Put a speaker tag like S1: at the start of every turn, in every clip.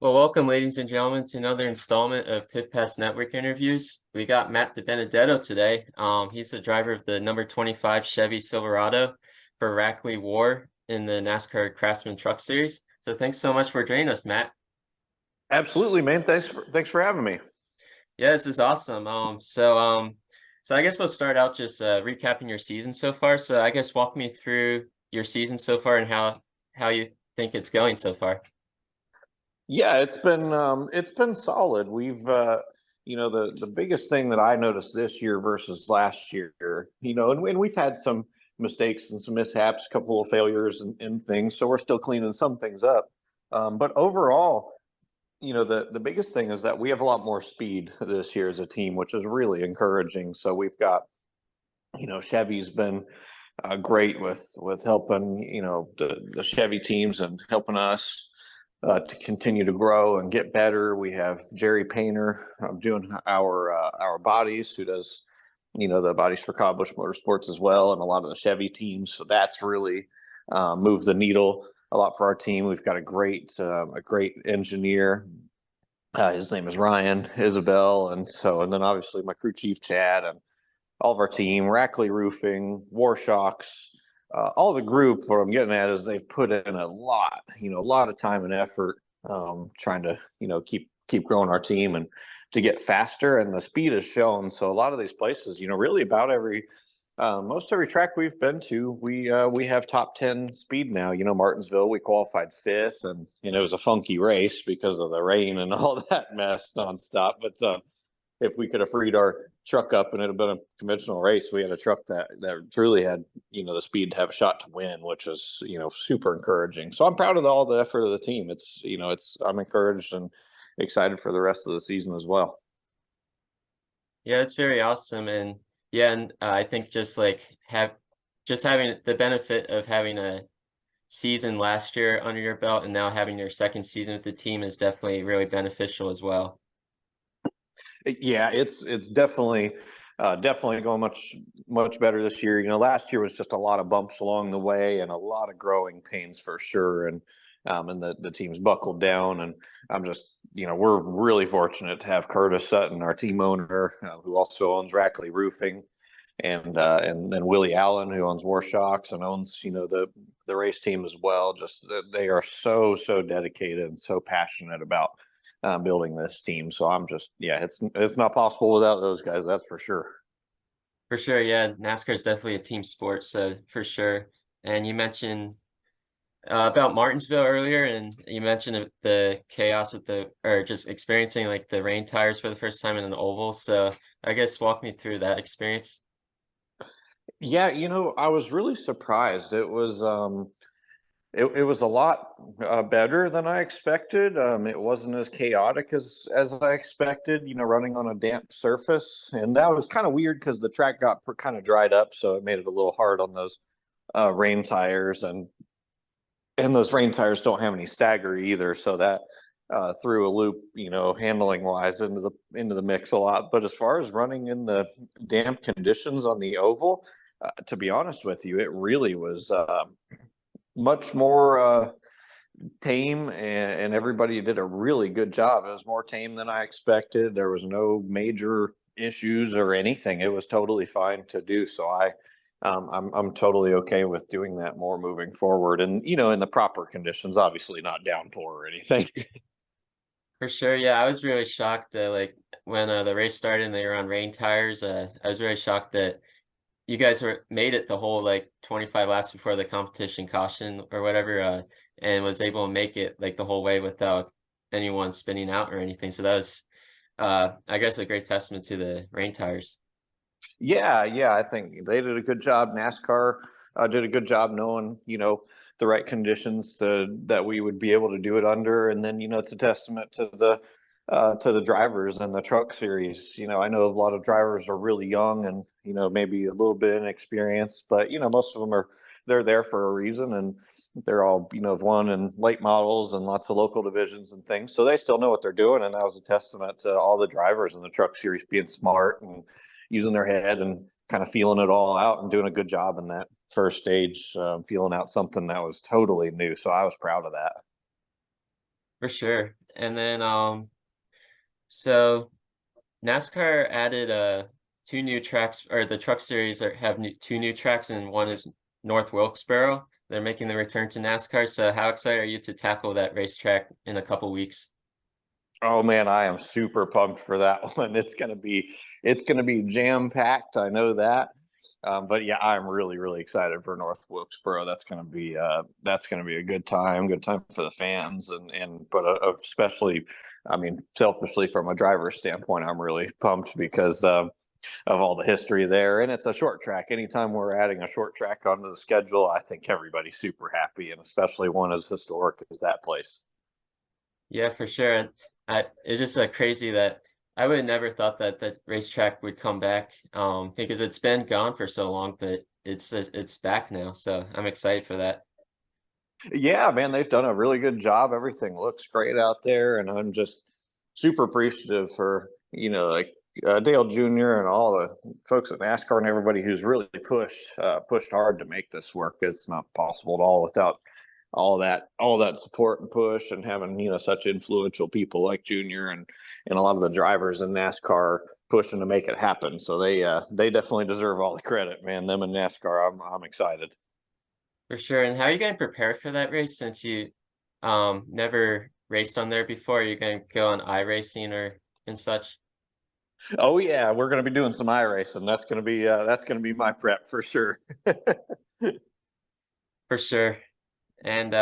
S1: Well, welcome, ladies and gentlemen, to another installment of Pit Pass Network interviews. We got Matt DiBenedetto today. He's the driver of the number 25 Chevy Silverado for Rackley War in the NASCAR Craftsman Truck Series. So thanks so much for joining us, Matt.
S2: Absolutely, man. Thanks for having me.
S1: Yeah, this is awesome. So I guess we'll start out just recapping your season so far. So I guess walk me through your season so far and how you think it's going so far.
S2: Yeah, it's been solid. We've the biggest thing that I noticed this year versus last year, and we've had some mistakes and some mishaps, a couple of failures and things, so we're still cleaning some things up. But overall, the biggest thing is that we have a lot more speed this year as a team, which is really encouraging. So we've got, Chevy's been great with helping the Chevy teams and helping us to continue to grow and get better. We have Jerry Painter doing our bodies, who does the bodies for Kyle Busch Motorsports as well, and a lot of the Chevy teams. So that's really moved the needle a lot for our team. We've got a great engineer. His name is Ryan Isabel, and then obviously my crew chief Chad and all of our team, Rackley Roofing, War Shocks, all the group. What I'm getting at is they've put in a lot of time and effort, trying to, keep growing our team and to get faster. And the speed is shown. So a lot of these places, really about most every track we've been to, we have top 10 speed now. Martinsville, we qualified fifth, and it was a funky race because of the rain and all that mess nonstop. But if we could have freed our truck up and it had been a conventional race, we had a truck that truly had, the speed to have a shot to win, which was, super encouraging. So I'm proud of all the effort of the team. I'm encouraged and excited for the rest of the season as well.
S1: Yeah, it's very awesome. And yeah, and I think just having the benefit of having a season last year under your belt and now having your second season with the team is definitely really beneficial as well.
S2: Yeah, it's definitely going much better this year. Last year was just a lot of bumps along the way and a lot of growing pains for sure. And the team's buckled down, and I'm just, we're really fortunate to have Curtis Sutton, our team owner, who also owns Rackley Roofing, and then Willie Allen, who owns War Shocks and owns, the race team as well. Just they are so dedicated and so passionate about building this team. So I'm just, yeah, it's not possible without those guys. That's for sure.
S1: For sure, yeah, NASCAR is definitely a team sport, so for sure. And you mentioned about Martinsville earlier, and you mentioned the chaos with or just experiencing like the rain tires for the first time in an oval. So I guess walk me through that experience.
S2: Yeah, I was really surprised. It was a lot better than I expected. It wasn't as chaotic as I expected. Running on a damp surface, and that was kind of weird because the track got kind of dried up, so it made it a little hard on those rain tires, and those rain tires don't have any stagger either, so that threw a loop, handling wise into the mix a lot. But as far as running in the damp conditions on the oval, to be honest with you, it really was much more tame, and everybody did a really good job. It was more tame than I expected. There was no major issues or anything. It was totally fine to do. So I'm totally okay with doing that more moving forward, and in the proper conditions, obviously not downpour or anything.
S1: For sure, yeah, I was really shocked like when the race started and they were on rain tires. I was really shocked that you guys were made it the whole like 25 laps before the competition caution or whatever, and was able to make it like the whole way without anyone spinning out or anything. So that was, I guess, a great testament to the rain tires.
S2: Yeah, I think they did a good job. NASCAR did a good job knowing, the right conditions that we would be able to do it under. And then, it's a testament to the drivers and the truck series. I know a lot of drivers are really young and, maybe a little bit inexperienced, but, most of them they're there for a reason, and they're all, have won in late models and lots of local divisions and things. So they still know what they're doing. And that was a testament to all the drivers in the truck series being smart and using their head and kind of feeling it all out and doing a good job in that first stage, feeling out something that was totally new. So I was proud of that.
S1: For sure. And then so NASCAR added two new tracks, or the Truck Series have two new tracks, and one is North Wilkesboro. They're making the return to NASCAR. So how excited are you to tackle that racetrack in a couple weeks?
S2: Oh man, I am super pumped for that one. It's gonna be jam packed. I know that. But yeah, I'm really excited for North Wilkesboro. That's gonna be a good time for the fans, and but especially, I mean, selfishly from a driver's standpoint, I'm really pumped because of all the history there, and it's a short track. Anytime we're adding a short track onto the schedule, I think everybody's super happy, and especially one as historic as that place.
S1: Yeah, for sure. And it's just crazy that I would have never thought that the racetrack would come back, because it's been gone for so long, but it's back now. So I'm excited for that.
S2: Yeah, man, they've done a really good job. Everything looks great out there, and I'm just super appreciative for like Dale Jr. and all the folks at NASCAR and everybody who's really pushed hard to make this work. It's not possible at all without all that support and push, and having such influential people like Jr. and a lot of the drivers in NASCAR pushing to make it happen. So they definitely deserve all the credit, man. Them and NASCAR, I'm excited.
S1: For sure. And how are you going to prepare for that race since you never raced on there before? Are you going to go on iRacing or and such?
S2: Oh yeah, we're going to be doing some iRacing. That's going to be my prep for sure.
S1: For sure. And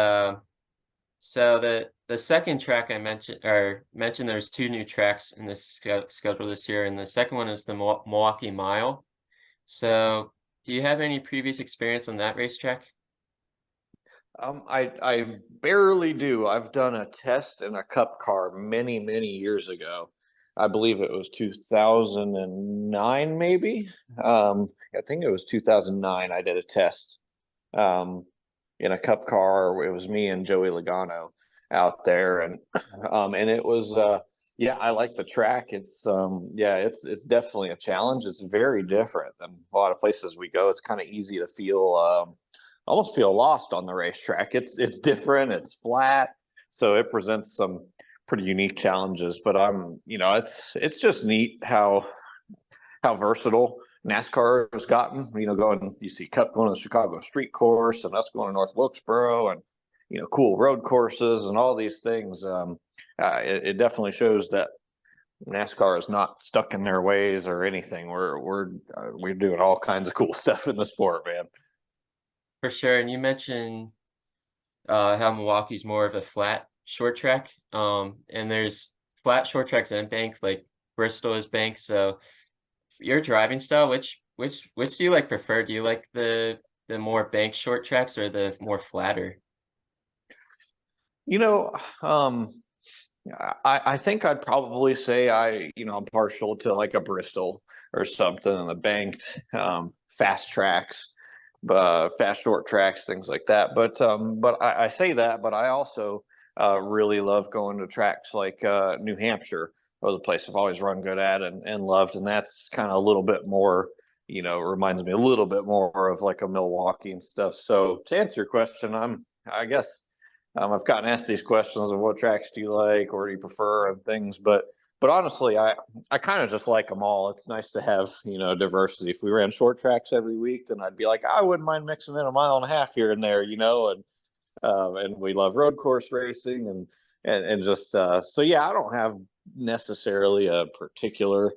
S1: so the second track I mentioned there's two new tracks in this schedule this year, and the second one is the Milwaukee Mile. So do you have any previous experience on that racetrack?
S2: I barely do. I've done a test in a cup car many years ago. I believe it was 2009, maybe. I think it was 2009. I did a test um, in a cup car. It was me and Joey Logano out there, and it was yeah, I like the track. Yeah, it's definitely a challenge. It's very different than a lot of places we go. It's kind of easy to feel almost feel lost on the racetrack. It's different. It's flat, so it presents some pretty unique challenges. But it's just neat how versatile NASCAR has gotten. Going you see Cup going to the Chicago Street Course, and us going to North Wilkesboro, and cool road courses and all these things. It definitely shows that NASCAR is not stuck in their ways or anything. We're doing all kinds of cool stuff in the sport, man.
S1: For sure. And you mentioned how Milwaukee's more of a flat short track. And there's flat short tracks and banked, like Bristol is banked. So your driving style, which do you like prefer? Do you like the more banked short tracks or the more flatter?
S2: You know, um, I think I'd probably say I'm partial to like a Bristol or something, and the banked fast tracks, fast short tracks, things like that. But I say that, but I also really love going to tracks like New Hampshire, or the place I've always run good at and loved, and that's kind of a little bit more. Reminds me a little bit more of like a Milwaukee and stuff. So to answer your question, I guess I've gotten asked these questions of what tracks do you like or do you prefer and things, but honestly, I kind of just like them all. It's nice to have diversity. If we ran short tracks every week, then I'd be like, I wouldn't mind mixing in a mile and a half here and there, and we love road course racing and just so yeah, I don't have necessarily a particular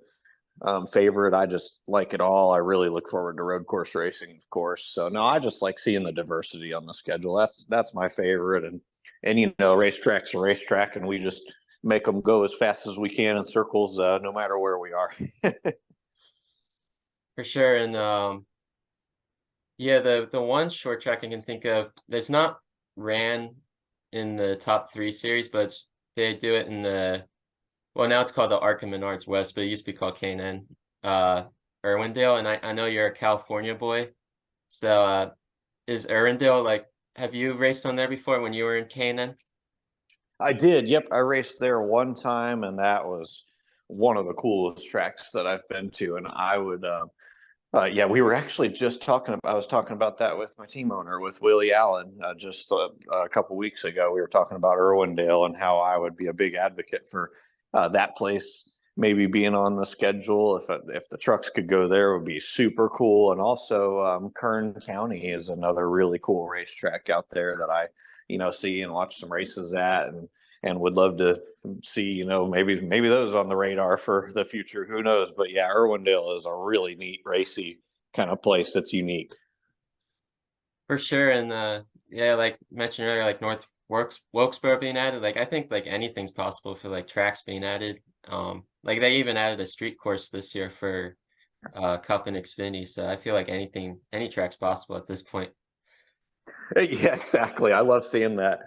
S2: favorite. I just like it all. I really look forward to road course racing, of course. So no, I just like seeing the diversity on the schedule. That's my favorite. And racetrack's a racetrack, and we just make them go as fast as we can in circles, no matter where we are.
S1: For sure. And yeah, the one short track I can think of that's not ran in the top three series, but they do it in the well, now it's called the Arkham Menards West, but it used to be called K&N, uh, Irwindale. And I know you're a California boy. So, is Irwindale like, have you raced on there before when you were in K&N?
S2: I did. Yep, I raced there one time, and that was one of the coolest tracks that I've been to. And Yeah, we were actually just talking about, I was talking about that with my team owner, with Willie Allen, just a couple weeks ago. We were talking about Irwindale and how I would be a big advocate for that place maybe being on the schedule. If the trucks could go there, it would be super cool. And also, Kern County is another really cool racetrack out there that I, see and watch some races at, and would love to see, maybe those on the radar for the future. Who knows? But yeah, Irwindale is a really neat racy kind of place that's unique.
S1: For sure, and yeah, like mentioned earlier, like North Works Wilkesboro being added, like I think like anything's possible for like tracks being added. Like they even added a street course this year for Cup and Xfinity, so I feel like any track's possible at this point.
S2: Yeah, exactly. I love seeing that.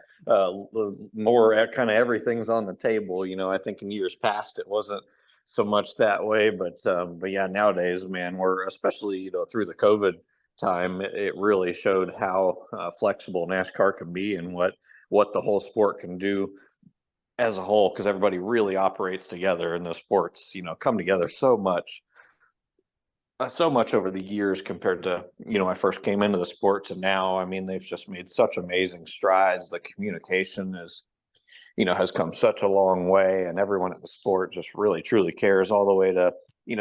S2: More kind of everything's on the table. I think in years past it wasn't so much that way, but yeah, nowadays, man, we're especially through the COVID time, it really showed how flexible NASCAR can be and what the whole sport can do as a whole, because everybody really operates together, and the sports come together so much over the years compared to I first came into the sports, and now I mean they've just made such amazing strides. The communication is has come such a long way, and everyone at the sport just really truly cares, all the way to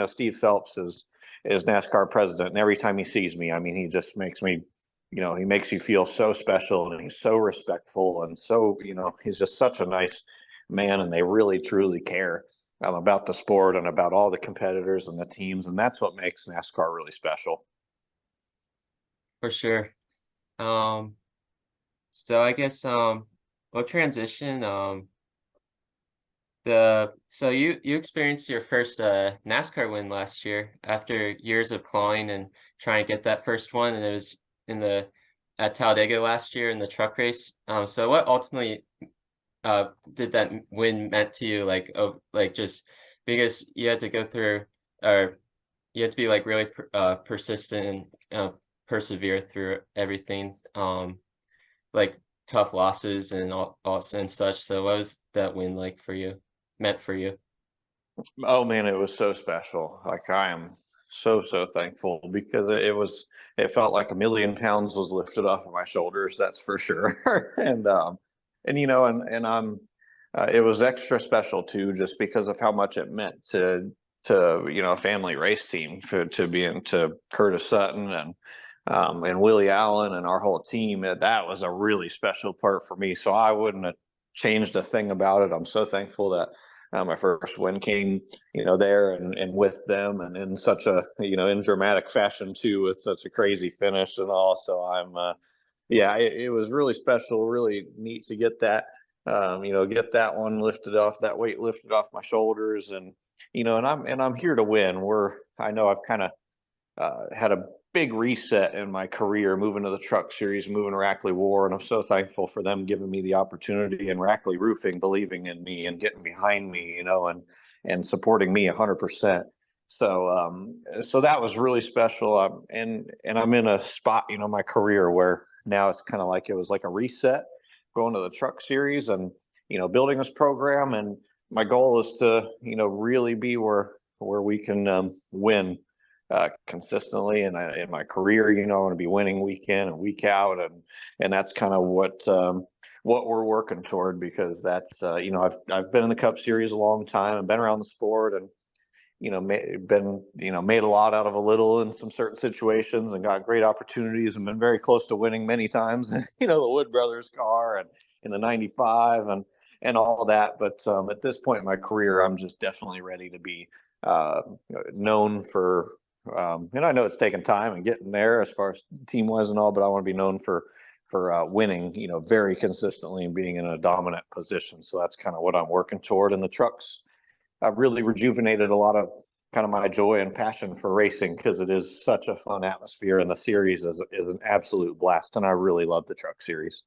S2: Steve Phelps is NASCAR president, and every time he sees me, I mean, he just makes me he makes you feel so special, and he's so respectful, and so he's just such a nice man, and they really truly care about the sport and about all the competitors and the teams, and that's what makes NASCAR really special.
S1: For sure. Um, so I guess we'll transition. The so you experienced your first NASCAR win last year after years of clawing and trying to get that first one, and it was in the at Talladega last year in the truck race. So what ultimately did that win meant to you? Like, oh, like just because you had to go through, or you had to be like really persistent and persevere through everything, like tough losses and all and such. So what was that win like for you? Meant for you?
S2: Oh man, it was so special. Like, I am so thankful, because it felt like a million pounds was lifted off of my shoulders. That's for sure. And I'm it was extra special too, just because of how much it meant to a family race team, to be into Curtis Sutton and Willie Allen and our whole team. That was a really special part for me. So I wouldn't have changed a thing about it. I'm so thankful that my first win came, there, and with them, and in such a, in dramatic fashion too, with such a crazy finish and all. So yeah, it was really special, really neat to get that, get that one lifted off, that weight lifted off my shoulders, and I'm here to win. I know I've kind of had a big reset in my career, moving to the truck series, moving to Rackley War, and I'm so thankful for them giving me the opportunity, and Rackley Roofing believing in me and getting behind me, and supporting me 100%. So that was really special. And I'm in a spot, my career, where now it's kind of like it was like a reset, going to the truck series, and building this program. And my goal is to really be where we can win consistently, and in my career. I want to be winning week in and week out, and that's kind of what we're working toward, because that's I've been in the Cup Series a long time and been around the sport, and been made a lot out of a little in some certain situations, and got great opportunities, and been very close to winning many times. The Wood Brothers car, and in the '95, and all that. But at this point in my career, I'm just definitely ready to be known for, and I know it's taken time and getting there as far as team wise and all, but I want to be known for winning, very consistently, and being in a dominant position. So that's kind of what I'm working toward. And the trucks have really rejuvenated a lot of kind of my joy and passion for racing, because it is such a fun atmosphere, and the series is an absolute blast. And I really love the truck series.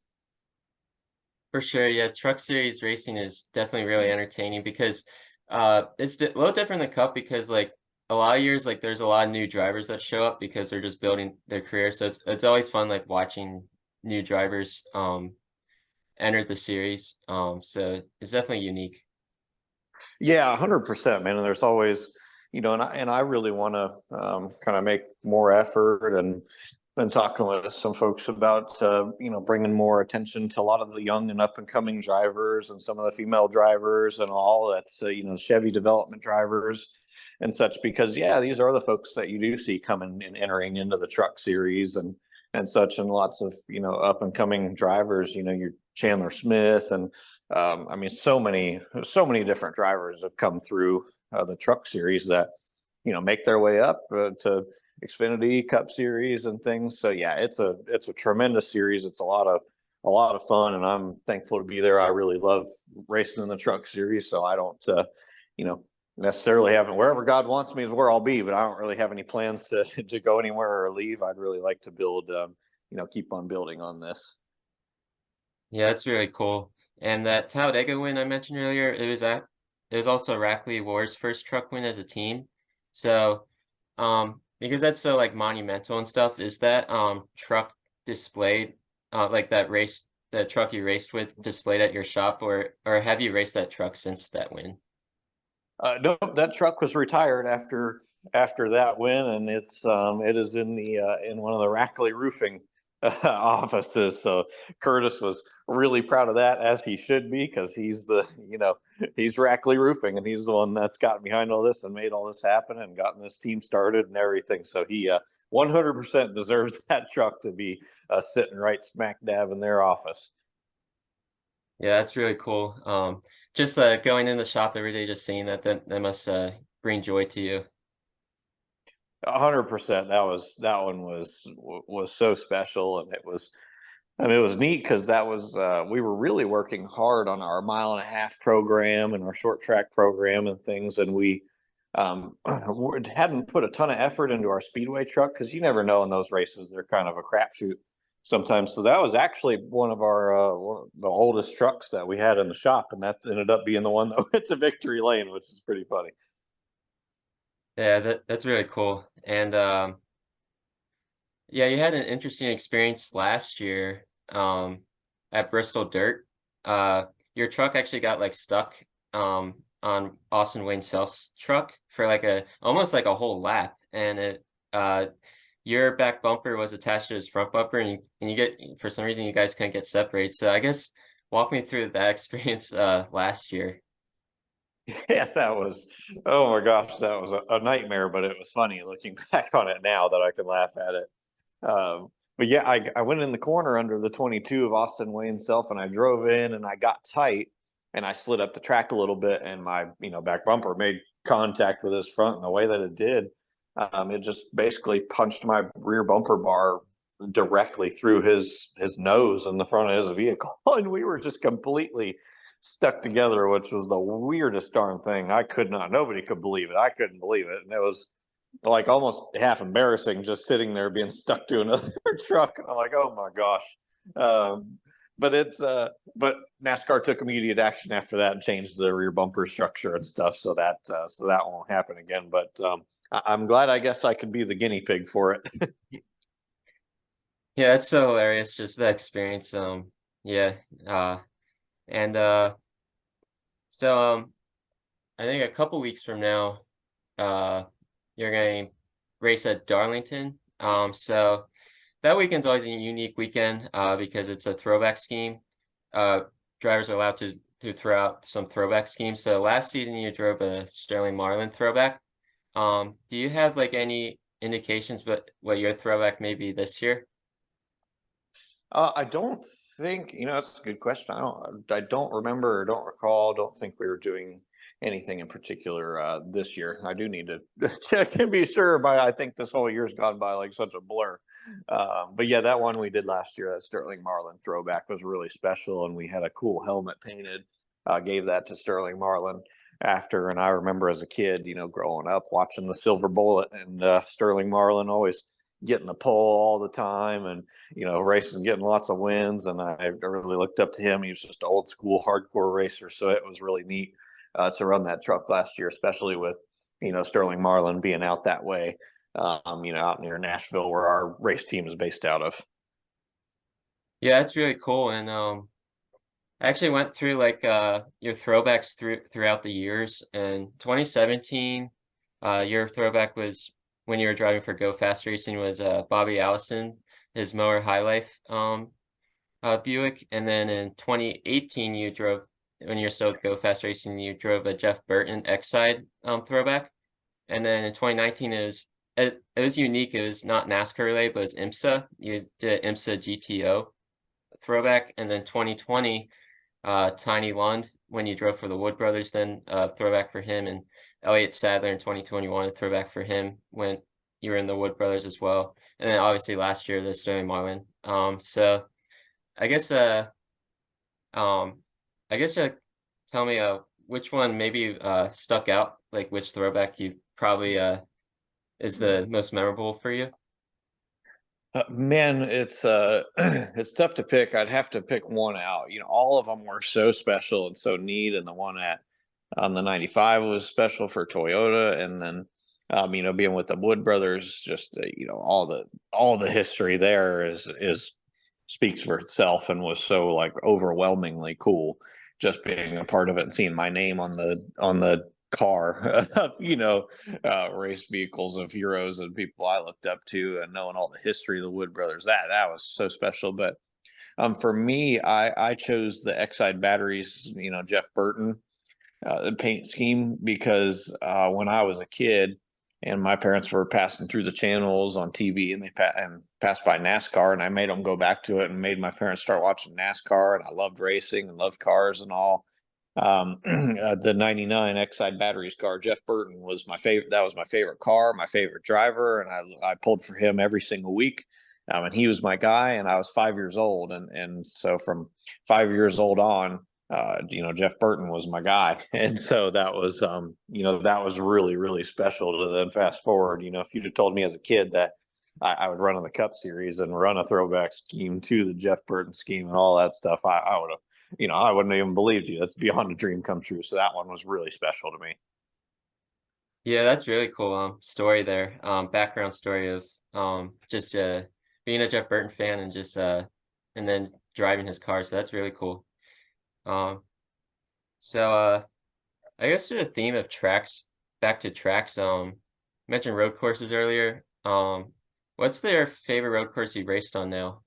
S1: For sure, yeah. Truck series racing is definitely really entertaining because it's a little different than Cup because like a lot of years like there's a lot of new drivers that show up because they're just building their career. So it's always fun like watching new drivers enter the series. So it's definitely unique.
S2: Yeah, 100%, man. And there's always, and I really want to kind of make more effort and been talking with some folks about bringing more attention to a lot of the young and up and coming drivers and some of the female drivers and all that's Chevy development drivers and such, because yeah, these are the folks that you do see coming and entering into the truck series and such, and lots of up and coming drivers, your Chandler Smith and I mean so many different drivers have come through the truck series that make their way up to Xfinity Cup Series and things. So yeah, it's a tremendous series. It's a lot of fun, and I'm thankful to be there. I really love racing in the truck series, so I don't you know necessarily have wherever God wants me is where I'll be, but I don't really have any plans to to go anywhere or leave. I'd really like to build keep on building on this.
S1: Yeah, that's really cool. And that Talladega win I mentioned earlier, it was also Rackley Ward's first truck win as a team. So, because that's so like monumental and stuff, is that truck displayed, like the truck you raced with displayed at your shop, or have you raced that truck since that win?
S2: Nope, that truck was retired after that win, and it is in the in one of the Rackley Roofing offices. So Curtis was really proud of that, as he should be, because he's Rackley Roofing, and he's the one that's gotten behind all this and made all this happen and gotten this team started and everything. So he 100% deserves that truck to be sitting right smack dab in their office.
S1: Yeah, that's really cool. Just going in the shop every day, just seeing that must bring joy to you.
S2: 100%. That one was so special, and it was neat because that was we were really working hard on our mile and a half program and our short track program and things, and we hadn't put a ton of effort into our speedway truck because you never know in those races, they're kind of a crapshoot sometimes. So that was actually one of the oldest trucks that we had in the shop, and that ended up being the one that went to victory lane, which is pretty funny.
S1: Yeah, that's really cool. And yeah, you had an interesting experience last year at Bristol Dirt. Uh, your truck actually got like stuck on Austin Wayne Self's truck for like a almost like a whole lap, and it your back bumper was attached to his front bumper, and you get for some reason you guys couldn't get separated. So I guess walk me through that experience last year.
S2: Yeah, that was, oh my gosh, that was a nightmare, but it was funny looking back on it now that I can laugh at it. But yeah, I went in the corner under the 22 of Austin Wayne Self, and I drove in and I got tight and I slid up the track a little bit, and my back bumper made contact with his front, and the way that it did, it just basically punched my rear bumper bar directly through his nose in the front of his vehicle, and we were just completely stuck together, which was the weirdest darn thing. I could not, nobody could believe it. I couldn't believe it, and it was like almost half embarrassing just sitting there being stuck to another truck. And I'm like, oh my gosh. Um, but NASCAR took immediate action after that and changed the rear bumper structure and stuff, so that won't happen again. But I'm glad. I guess I could be the guinea pig for it.
S1: Yeah, that's so hilarious, just the experience. Yeah, and so I think a couple weeks from now, uh, you're going to race at Darlington. So that weekend's always a unique weekend because it's a throwback scheme. Uh, Drivers are allowed to throw out some throwback schemes. So last season you drove a Sterling Marlin throwback. Do you have like any indications what your throwback may be this year?
S2: I don't think, that's a good question. I don't remember or don't recall. Don't think we were doing anything in particular this year. I do need to check and be sure, but I think this whole year's gone by like such a blur. But yeah, that one we did last year, that Sterling Marlin throwback, was really special, and we had a cool helmet painted. Gave that to Sterling Marlin after, and I remember as a kid, growing up watching the Silver Bullet and Sterling Marlin always getting the pole all the time, and racing, getting lots of wins. And I really looked up to him. He was just an old school hardcore racer. So it was really neat to run that truck last year, especially with, Sterling Marlin being out that way, out near Nashville, where our race team is based out of.
S1: Yeah, that's really cool. And I actually went through like your throwbacks throughout the years. And 2017. Your throwback was when you were driving for Go Fast Racing was Bobby Allison, his mower High Life Buick, and then in 2018 you drove when you're still with Go Fast Racing, you drove a Jeff Burton X-Side throwback, and then in 2019 it was unique. It was not NASCAR related, but it was IMSA. You did IMSA GTO throwback, and then 2020 Tiny Lund when you drove for the Wood Brothers, then throwback for him, and Elliott Sadler in 2021, a throwback for him when you were in the Wood Brothers as well, and then obviously last year the Sterling Marlin. So I guess um I guess tell me which one maybe stuck out, like which throwback you probably is the most memorable for you.
S2: Man, it's it's tough to pick. I'd have to pick one out. All of them were so special and so neat, and the one at the '95 was special for Toyota, and then being with the Wood Brothers, just all the history there is speaks for itself, and was so like overwhelmingly cool. Just being a part of it and seeing my name on the car of race vehicles of heroes and people I looked up to, and knowing all the history of the Wood Brothers, that was so special. But for me, I chose the Exide batteries, Jeff Burton paint scheme, because when I was a kid and my parents were passing through the channels on TV, and and passed by NASCAR, and I made them go back to it and made my parents start watching NASCAR, and I loved racing and loved cars and all. The '99 Exide batteries car, Jeff Burton was my favorite. That was my favorite car, my favorite driver, and I pulled for him every single week. And he was my guy, and I was 5 years old, and so from 5 years old on, Jeff Burton was my guy. And so that was really, really special. To then fast forward, if you'd have told me as a kid that I would run in the Cup Series and run a throwback scheme to the Jeff Burton scheme and all that stuff, I would have, I wouldn't even believed you. That's beyond a dream come true. So that one was really special to me.
S1: Yeah, that's really cool story there. Background story of just being a Jeff Burton fan and just and then driving his car. So that's really cool. Um so I guess to the theme of tracks, back to tracks, you mentioned road courses earlier. What's their favorite road course you raced on now?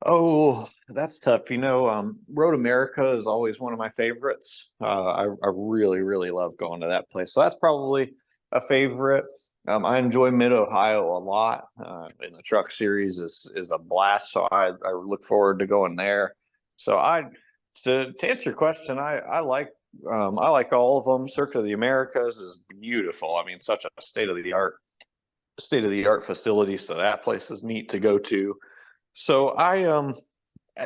S2: Oh, that's tough. Road America is always one of my favorites. I really, really love going to that place. So that's probably a favorite. I enjoy Mid Ohio a lot. And the Truck Series is a blast. So I look forward to going there. So to answer your question, I like all of them. Circuit of the Americas is beautiful. I mean, such a state of the art facility. So that place is neat to go to. So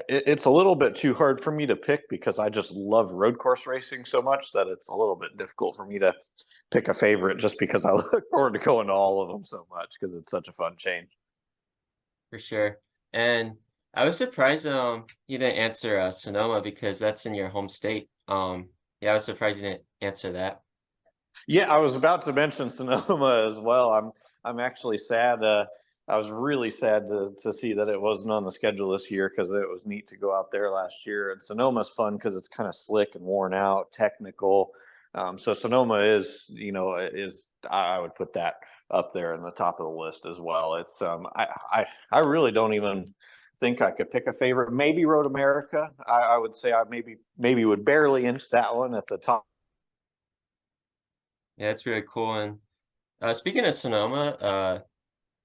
S2: it's a little bit too hard for me to pick, because I just love road course racing so much that it's a little bit difficult for me to pick a favorite, just because I look forward to going to all of them so much, because it's such a fun change.
S1: For sure. And I was surprised you didn't answer Sonoma because that's in your home state. Yeah, I was surprised you didn't answer that.
S2: Yeah, I was about to mention Sonoma as well. I'm actually sad. I was really sad to see that it wasn't on the schedule this year, because it was neat to go out there last year. And Sonoma's fun because it's kind of slick and worn out, technical. So Sonoma I would put that up there in the top of the list as well. It's I really don't even think I could pick a favorite. Maybe Road America. I would say I maybe would barely inch that one at the top.
S1: Yeah, it's really cool. And speaking of Sonoma,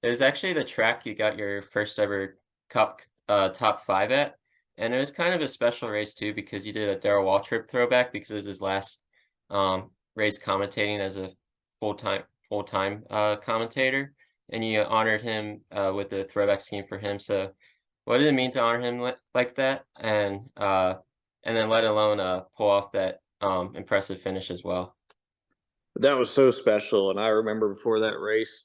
S1: it was actually the track you got your first ever Cup top five at, and it was kind of a special race too because you did a Darrell Waltrip throwback because it was his last race commentating as a full time commentator, and you honored him with the throwback scheme for him. So, what did it mean to honor him like that, and then let alone pull off that impressive finish as well?
S2: That was so special. And I remember before that race,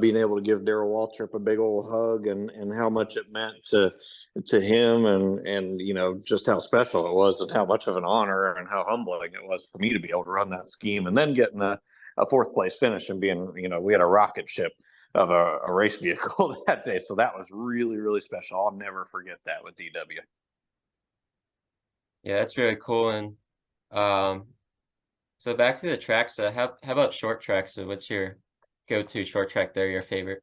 S2: being able to give Darrell Waltrip a big old hug, and how much it meant to him, and just how special it was, and how much of an honor and how humbling it was for me to be able to run that scheme, and then getting a fourth place finish, and being, we had a rocket ship of a race vehicle that day. So that was really, really special. I'll never forget that with DW.
S1: Yeah, that's really cool. And um, So back to the tracks. How about short tracks? So what's your go-to short track there? Your favorite?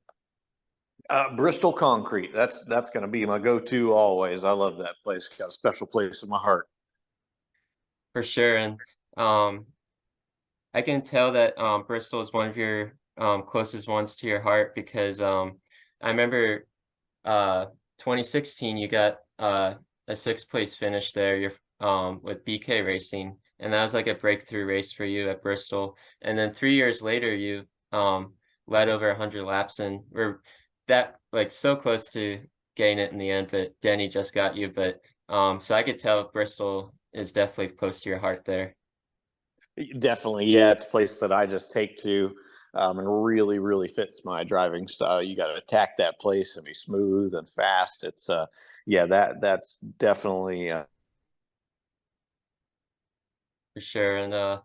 S2: Bristol Concrete. That's going to be my go-to always. I love that place. Got a special place in my heart.
S1: For sure. And um, I can tell that Bristol is one of your closest ones to your heart because I remember 2016 you got a sixth place finish there. You're with BK Racing, and that was like a breakthrough race for you at Bristol. And then 3 years later, you led over 100 laps and were that like so close to getting it in the end, but Denny just got you. But so I could tell Bristol is definitely close to your heart there.
S2: Definitely, yeah. It's a place that I just take to, and really, really fits my driving style. You got to attack that place and be smooth and fast. It's yeah, that's definitely
S1: For sure. And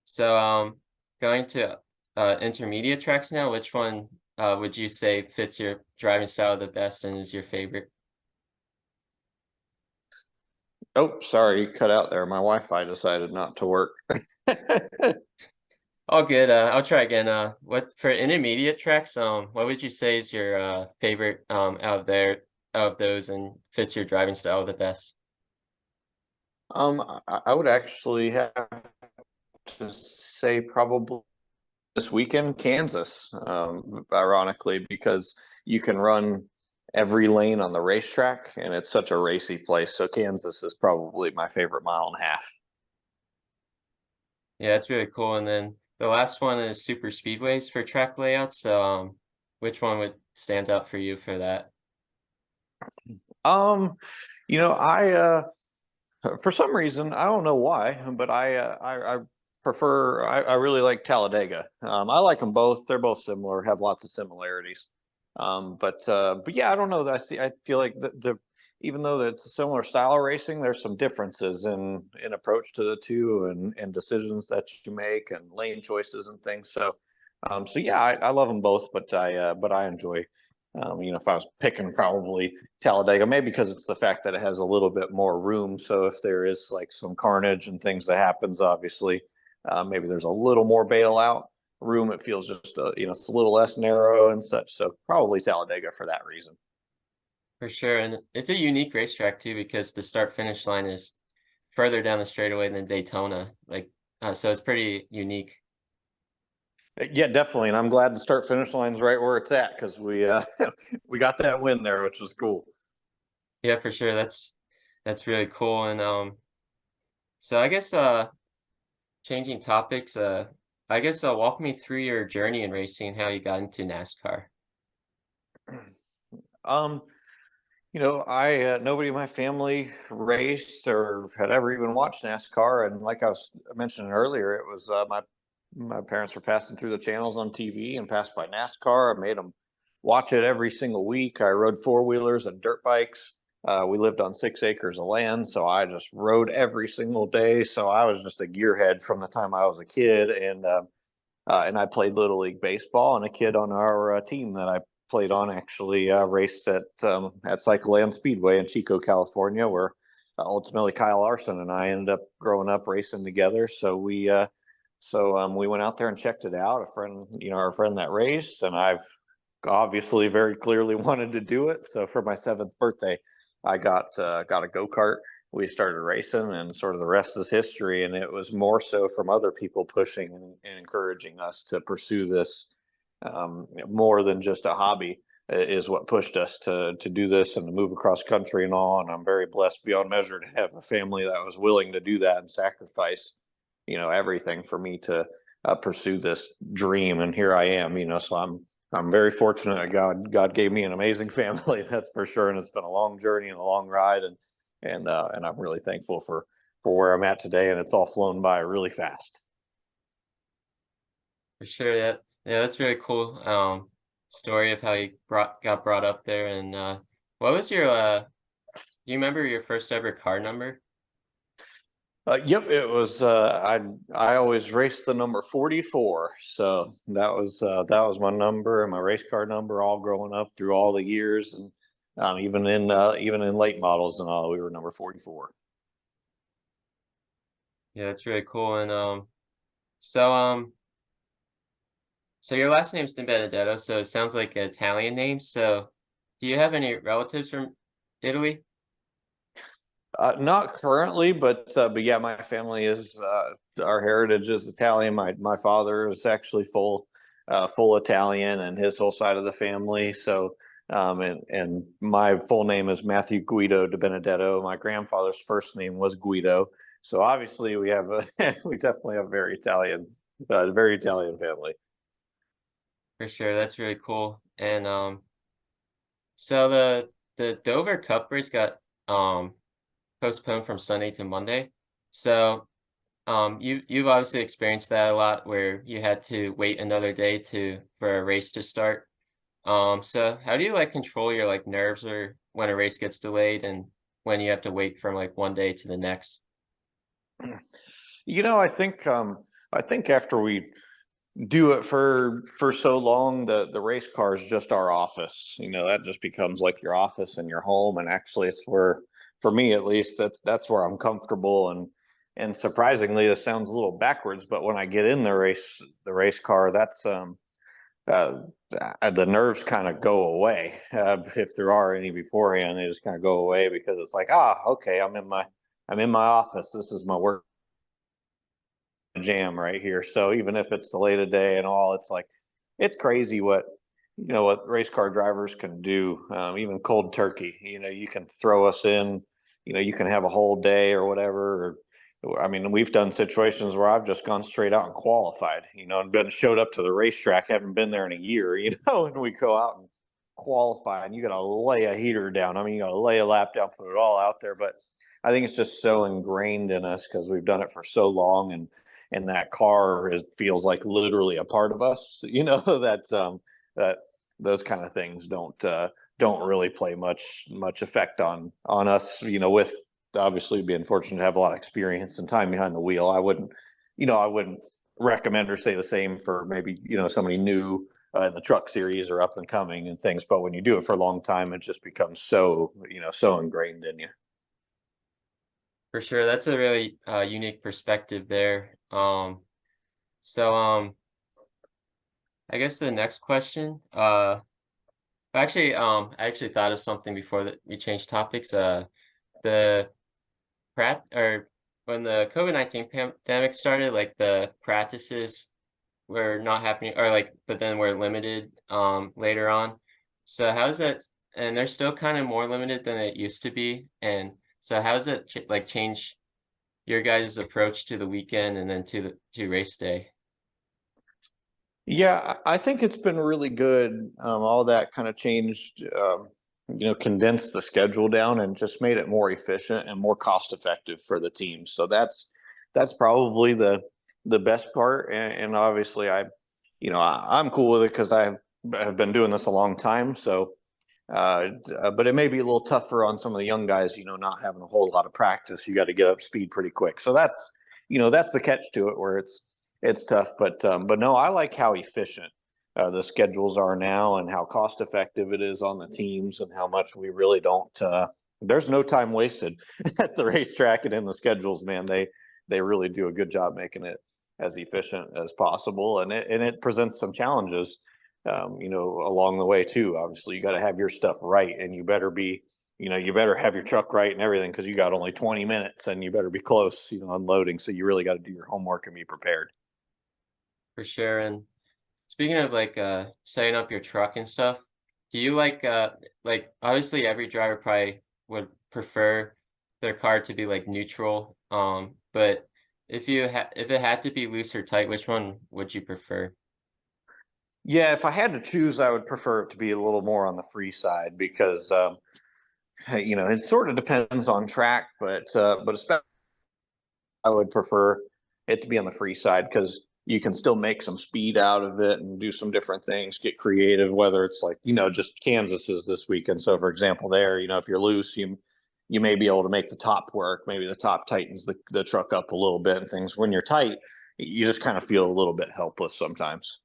S1: so going to intermediate tracks now, which one would you say fits your driving style the best and is your favorite?
S2: Oh, sorry, you cut out there. My Wi-Fi decided not to work.
S1: All good. I'll try again. What for intermediate tracks? What would you say is your favorite out there of those and fits your driving style the best?
S2: I would actually have to say probably this weekend, Kansas, ironically, because you can run every lane on the racetrack and it's such a racy place. So Kansas is probably my favorite mile and a half.
S1: Yeah, it's really cool. And then the last one is super speedways for track layouts. So which one would stands out for you for that?
S2: Um, I for some reason, I don't know why, but I prefer. I really like Talladega. I like them both. They're both similar, have lots of similarities. But yeah, I don't know. That I feel like the even though it's a similar style of racing, there's some differences in approach to the two and decisions that you make and lane choices and things. So yeah, I love them both, but I enjoy. If I was picking probably Talladega, maybe because it's the fact that it has a little bit more room. So if there is like some carnage and things that happens, obviously, maybe there's a little more bailout room. It feels just it's a little less narrow and such. So probably Talladega for that reason.
S1: For sure, and it's a unique racetrack too because the start finish line is further down the straightaway than Daytona. Like, so it's pretty unique.
S2: Yeah, definitely, and I'm glad the start finish line's right where it's at because we we got that win there, which was cool.
S1: Yeah, for sure. That's really cool. And so I guess changing topics. I guess walk me through your journey in racing, how you got into NASCAR.
S2: Um, I nobody in my family raced or had ever even watched NASCAR, and like I was mentioning earlier, it was my parents were passing through the channels on TV and passed by NASCAR. I made them watch it every single week. I rode four wheelers and dirt bikes. We lived on 6 acres of land, so I just rode every single day. So I was just a gearhead from the time I was a kid, and I played little league baseball. And a kid on our team that I played on actually raced at Cycle Land Speedway in Chico, California, where ultimately Kyle Larson and I ended up growing up racing together. So we went out there and checked it out. Our friend that raced, and I've obviously very clearly wanted to do it. So for my seventh birthday, I got a go kart. We started racing, and sort of the rest is history. And it was more so from other people pushing and encouraging us to pursue this more than just a hobby. Is what pushed us to do this and to move across country and all. And I'm very blessed beyond measure to have a family that was willing to do that and sacrifice, everything for me to pursue this dream. And here I am. So I'm very fortunate that God gave me an amazing family, that's for sure. And it's been a long journey and a long ride, and I'm really thankful for where I'm at today. And it's all flown by really fast.
S1: For sure, yeah, that's really cool. Story of how you got brought up there, and what was your do you remember your first ever car number?
S2: Yep, it was. I always raced the number 44, so that was my number and my race car number all growing up through all the years, and even in late models and all, we were number 44.
S1: Yeah, that's really cool. And So your last name's DiBenedetto, so it sounds like an Italian name. So do you have any relatives from Italy?
S2: Not currently, but yeah, my family is our heritage is Italian. My father is actually full Italian, and his whole side of the family. So and my full name is Matthew Guido de Benedetto. My grandfather's first name was Guido. So obviously we have a we definitely have a very Italian family.
S1: For sure, that's really cool. And so the Dover Cup race got um postponed from Sunday to Monday. So you've obviously experienced that a lot where you had to wait another day to for a race to start. So how do you like control your like nerves or when a race gets delayed and when you have to wait from like one day to the next?
S2: You know, I think after we do it for so long, the race car is just our office. You know, that just becomes like your office and your home. And actually, it's where, for me at least, that's where I'm comfortable. And surprisingly, this sounds a little backwards, but when I get in the race car, that's uh, the nerves kind of go away. If there are any beforehand, they just kind of go away because it's like, okay, I'm in my office. This is my work jam right here. So even if it's delayed a day and all, it's like it's crazy what what race car drivers can do. Even cold turkey, you can throw us in. You can have a whole day or whatever. I mean, we've done situations where I've just gone straight out and qualified. And been showed up to the racetrack, haven't been there in a year. And we go out and qualify, and you got to lay a heater down. I mean, you got to lay a lap down, put it all out there. But I think it's just so ingrained in us because we've done it for so long, and that car feels like literally a part of us. That those kind of things don't really play much effect on us. With obviously being fortunate to have a lot of experience and time behind the wheel, I wouldn't recommend or say the same for maybe somebody new in the truck series or up and coming and things. But when you do it for a long time, it just becomes so ingrained in you.
S1: For sure, that's a really unique perspective there. So I guess the next question, I actually thought of something before that we changed topics. The or when the COVID-19 pandemic started, like the practices were not happening, or like, but then were limited later on. So how's that? And they're still kind of more limited than it used to be. And so how's that like change your guys' approach to the weekend and then to race day?
S2: Yeah, I think it's been really good. All that kind of changed, condensed the schedule down and just made it more efficient and more cost effective for the team. So that's probably the best part. And obviously, I'm cool with it because have been doing this a long time. So, but it may be a little tougher on some of the young guys. Not having a whole lot of practice, you got to get up to speed pretty quick. So that's the catch to it, where it's tough. But no, I like how efficient the schedules are now and how cost effective it is on the teams and how much we really don't. There's no time wasted at the racetrack and in the schedules, man. They really do a good job making it as efficient as possible, and it presents some challenges, along the way too. Obviously, you got to have your stuff right, and you better have your truck right and everything because you got only 20 minutes, and you better be close, unloading. So you really got to do your homework and be prepared.
S1: For sure. And speaking of like setting up your truck and stuff, do you like obviously every driver probably would prefer their car to be like neutral. But if it had to be loose or tight, which one would you prefer?
S2: Yeah, if I had to choose, I would prefer it to be a little more on the free side because it sort of depends on track, but especially I would prefer it to be on the free side because you can still make some speed out of it and do some different things, get creative. Whether it's like just Kansas is this weekend, so for example, there if you're loose, you may be able to make the top work. Maybe the top tightens the truck up a little bit and things. When you're tight, you just kind of feel a little bit helpless sometimes.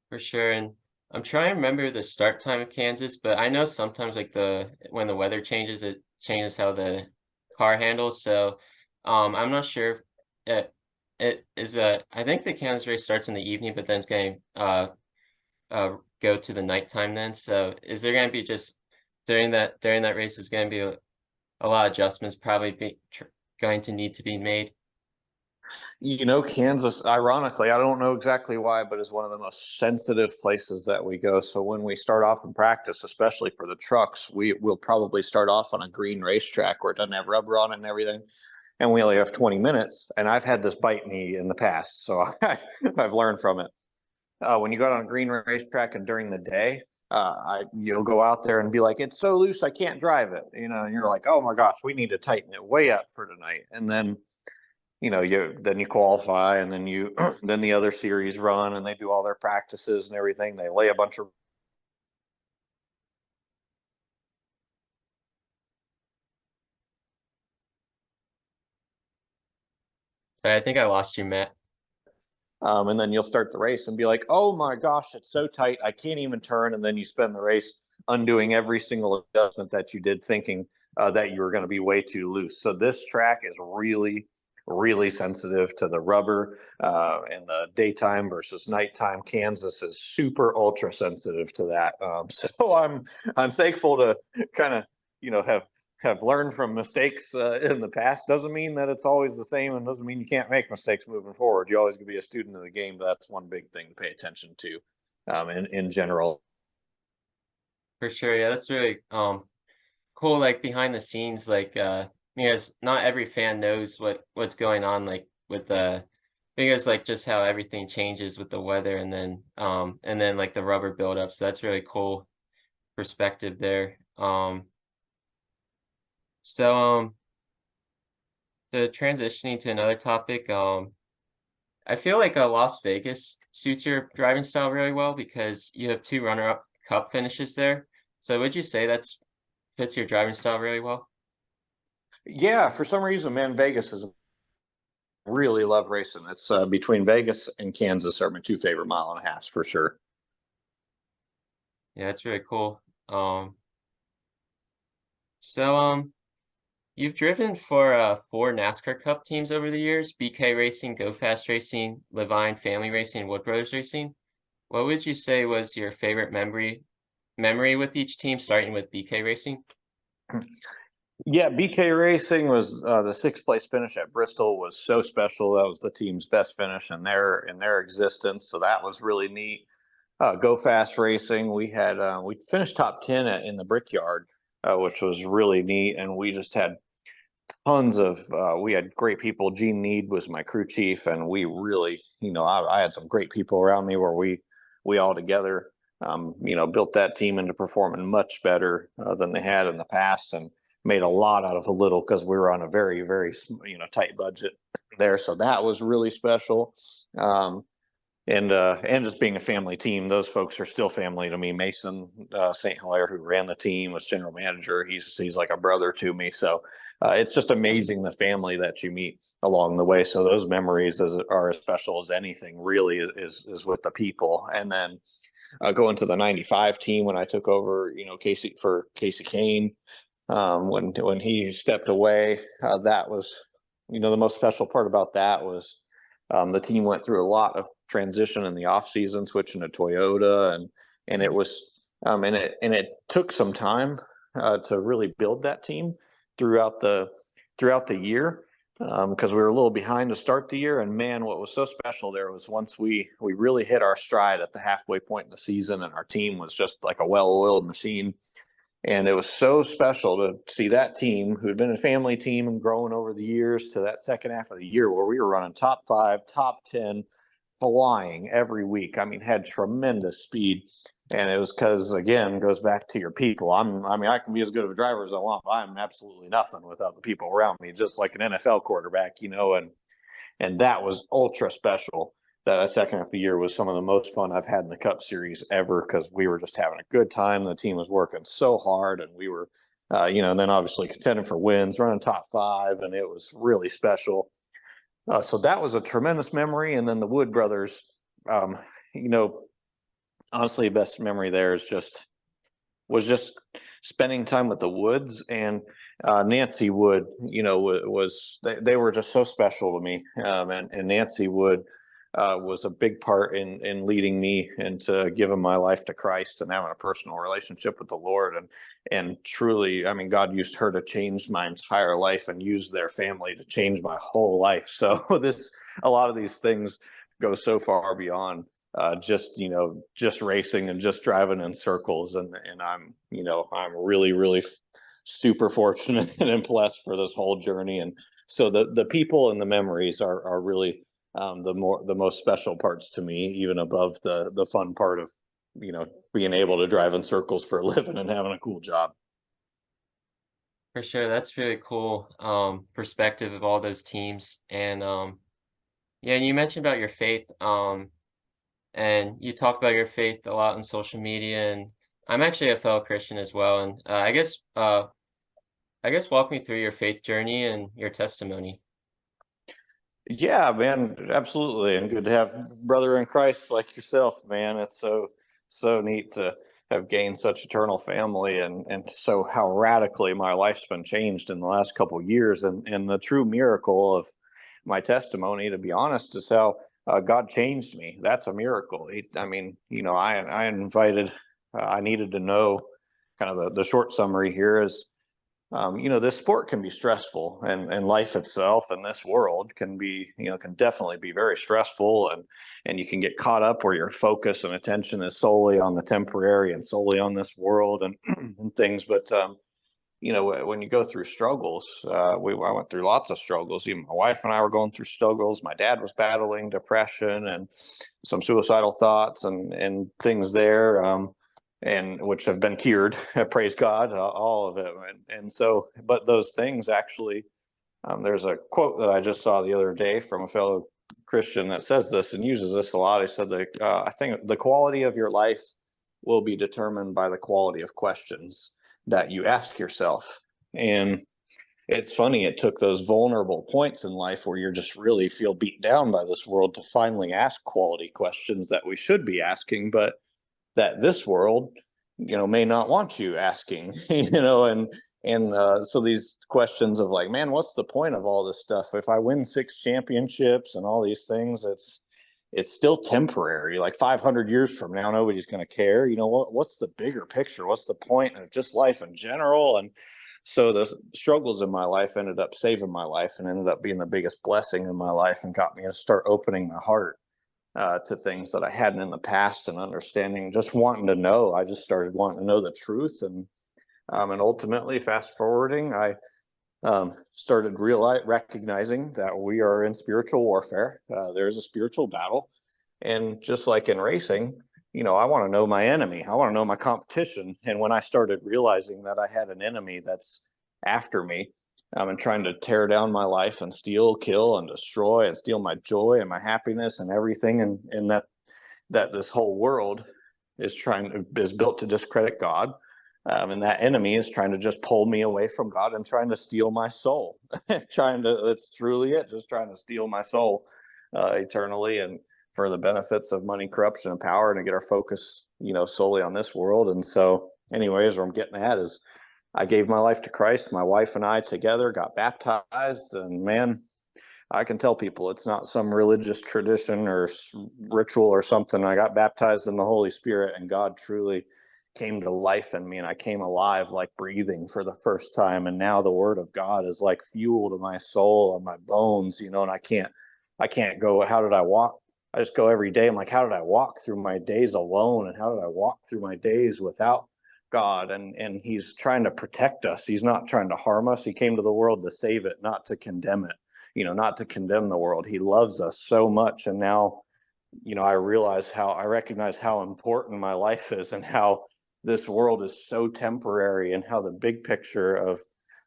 S1: For sure. And I'm trying to remember the start time of Kansas, but I know sometimes like the when the weather changes, it changes how the car handles. So I'm not sure. it is I think the Kansas race starts in the evening, but then it's going go to the nighttime then. So is there going to be just during that race is going to be a lot of adjustments probably going to need to be made.
S2: Kansas, ironically, I don't know exactly why, but is one of the most sensitive places that we go. So when we start off in practice, especially for the trucks, we will probably start off on a green racetrack where it doesn't have rubber on it and everything. And we only have 20 minutes. And I've had this bite me in the past. So I've learned from it. When you go out on a green racetrack and during the day, you'll go out there and be like, it's so loose, I can't drive it. And you're like, oh my gosh, we need to tighten it way up for tonight. And then you qualify, and then you then the other series run, and they do all their practices and everything. They lay a bunch of
S1: But I think I lost you, Matt.
S2: and then you'll start the race and be like, oh my gosh, it's so tight, I can't even turn. And then you spend the race undoing every single adjustment that you did, thinking that you were going to be way too loose. So this track is really, really sensitive to the rubber, and the daytime versus nighttime. Kansas is super ultra sensitive to that. So I'm thankful to kind of have learned from mistakes in the past. Doesn't mean that it's always the same, and doesn't mean you can't make mistakes moving forward. You always going to be a student of the game. But that's one big thing to pay attention to, in general.
S1: For sure. Yeah, that's really cool, like behind the scenes, like because not every fan knows what's going on, like with the because like just how everything changes with the weather and then like the rubber buildup. So that's really cool perspective there. So the transitioning to another topic, I feel like Las Vegas suits your driving style really well because you have two runner-up cup finishes there. So would you say that's fits your driving style really well?
S2: Yeah, for some reason, man, Vegas is really love racing. It's between Vegas and Kansas are my two favorite mile and a half for sure.
S1: Yeah, that's really cool. So you've driven for 4 NASCAR Cup teams over the years: BK Racing, Go Fast Racing, Levine Family Racing, and Wood Brothers Racing. What would you say was your favorite memory with each team, starting with BK Racing?
S2: Yeah, BK Racing was the sixth place finish at Bristol was so special. That was the team's best finish in their existence. So that was really neat. Go Fast Racing, we finished top 10 in the Brickyard, which was really neat, and we just had tons of we had great people. Gene Need was my crew chief, and we really, I had some great people around me where we all together, built that team into performing much better than they had in the past, and made a lot out of a little because we were on a very, very tight budget there. So that was really special. And just being a family team, those folks are still family to me. Mason St. Hilaire, who ran the team, was general manager. He's like a brother to me. So it's just amazing the family that you meet along the way. So those memories are as special as anything. Really is with the people. And then going to the '95 team when I took over, Casey Kane, when he stepped away, that was, the most special part about that was the team went through a lot of transition in the off season, switching to Toyota, and it was and it took some time to really build that team throughout the throughout the year, because we were a little behind to start the year. And man, what was so special there was once we really hit our stride at the halfway point in the season, and our team was just like a well-oiled machine. And it was so special to see that team, who had been a family team and growing over the years, to that second half of the year where we were running top 5, top 10, flying every week. I mean, had tremendous speed. And it was because, again, goes back to your people. I can be as good of a driver as I want, but I'm absolutely nothing without the people around me, just like an NFL quarterback, and that was ultra special. That second half of the year was some of the most fun I've had in the Cup Series ever, because we were just having a good time. The team was working so hard, and we were, and then obviously contending for wins, running top 5, and it was really special. So that was a tremendous memory. And then the Wood brothers, um, you know, honestly, best memory there was just spending time with the Woods and Nancy Wood. They were just so special to me, and Nancy Wood was a big part in leading me into giving my life to Christ and having a personal relationship with the Lord. And truly, I mean, God used her to change my entire life and used their family to change my whole life. So a lot of these things go so far beyond just racing and just driving in circles. And I'm really super fortunate and blessed for this whole journey. And so the people and the memories are really the most special parts to me, even above the fun part of being able to drive in circles for a living and having a cool job.
S1: For sure, that's really cool, perspective of all those teams, and, yeah, and you mentioned about your faith, and you talk about your faith a lot on social media, and I'm actually a fellow Christian as well, and, I guess walk me through your faith journey and your testimony.
S2: Yeah, man, absolutely, and good to have brother in Christ like yourself, man. It's so neat to have gained such eternal family, and so how radically my life's been changed in the last couple of years, and the true miracle of my testimony, to be honest, is how God changed me. That's a miracle. I mean, I invited, I needed to know, kind of the short summary here is this sport can be stressful, and life itself in this world can be, can definitely be very stressful, and you can get caught up where your focus and attention is solely on the temporary and solely on this world and and things. But when you go through struggles, I went through lots of struggles. Even my wife and I were going through struggles. My dad was battling depression and some suicidal thoughts and things there. And which have been cured, praise God, all of it. And so, but those things actually, there's a quote that I just saw the other day from a fellow Christian that says this and uses this a lot. He said that I think the quality of your life will be determined by the quality of questions that you ask yourself. And it's funny, it took those vulnerable points in life where you just really feel beat down by this world to finally ask quality questions that we should be asking, but that this world may not want you asking. And so these questions of like, man, what's the point of all this stuff if I win 6 championships and all these things? It's still temporary. Like 500 years from now, nobody's going to care. What's the bigger picture? What's the point of just life in general? And so the struggles in my life ended up saving my life and ended up being the biggest blessing in my life and got me to start opening my heart to things that I hadn't in the past, and understanding, just wanting to know. I just started wanting to know the truth, and ultimately, fast forwarding, I started recognizing that we are in spiritual warfare. There's a spiritual battle, and just like in racing, I want to know my enemy. I want to know my competition. And when I started realizing that I had an enemy that's after me, and trying to tear down my life and steal, kill, and destroy, and steal my joy and my happiness and everything, and that this whole world is built to discredit God, and that enemy is trying to just pull me away from God and trying to steal my soul, trying to that's truly it, just trying to steal my soul eternally, and for the benefits of money, corruption, and power, and to get our focus, solely on this world. And so, anyways, where I'm getting at is, I gave my life to Christ. My wife and I together got baptized, and man, I can tell people it's not some religious tradition or ritual or something. I got baptized in the Holy Spirit, and God truly came to life in me, and I came alive, like breathing for the first time. And now the Word of God is like fuel to my soul and my bones, and I can't go. How did I walk? I just go every day. I'm like, how did I walk through my days alone, and how did I walk through my days without God? And He's trying to protect us. He's not trying to harm us. He came to the world to save it, not to condemn it. Not to condemn the world. He loves us so much. And now, I recognize how important my life is, and how this world is so temporary, and how the big picture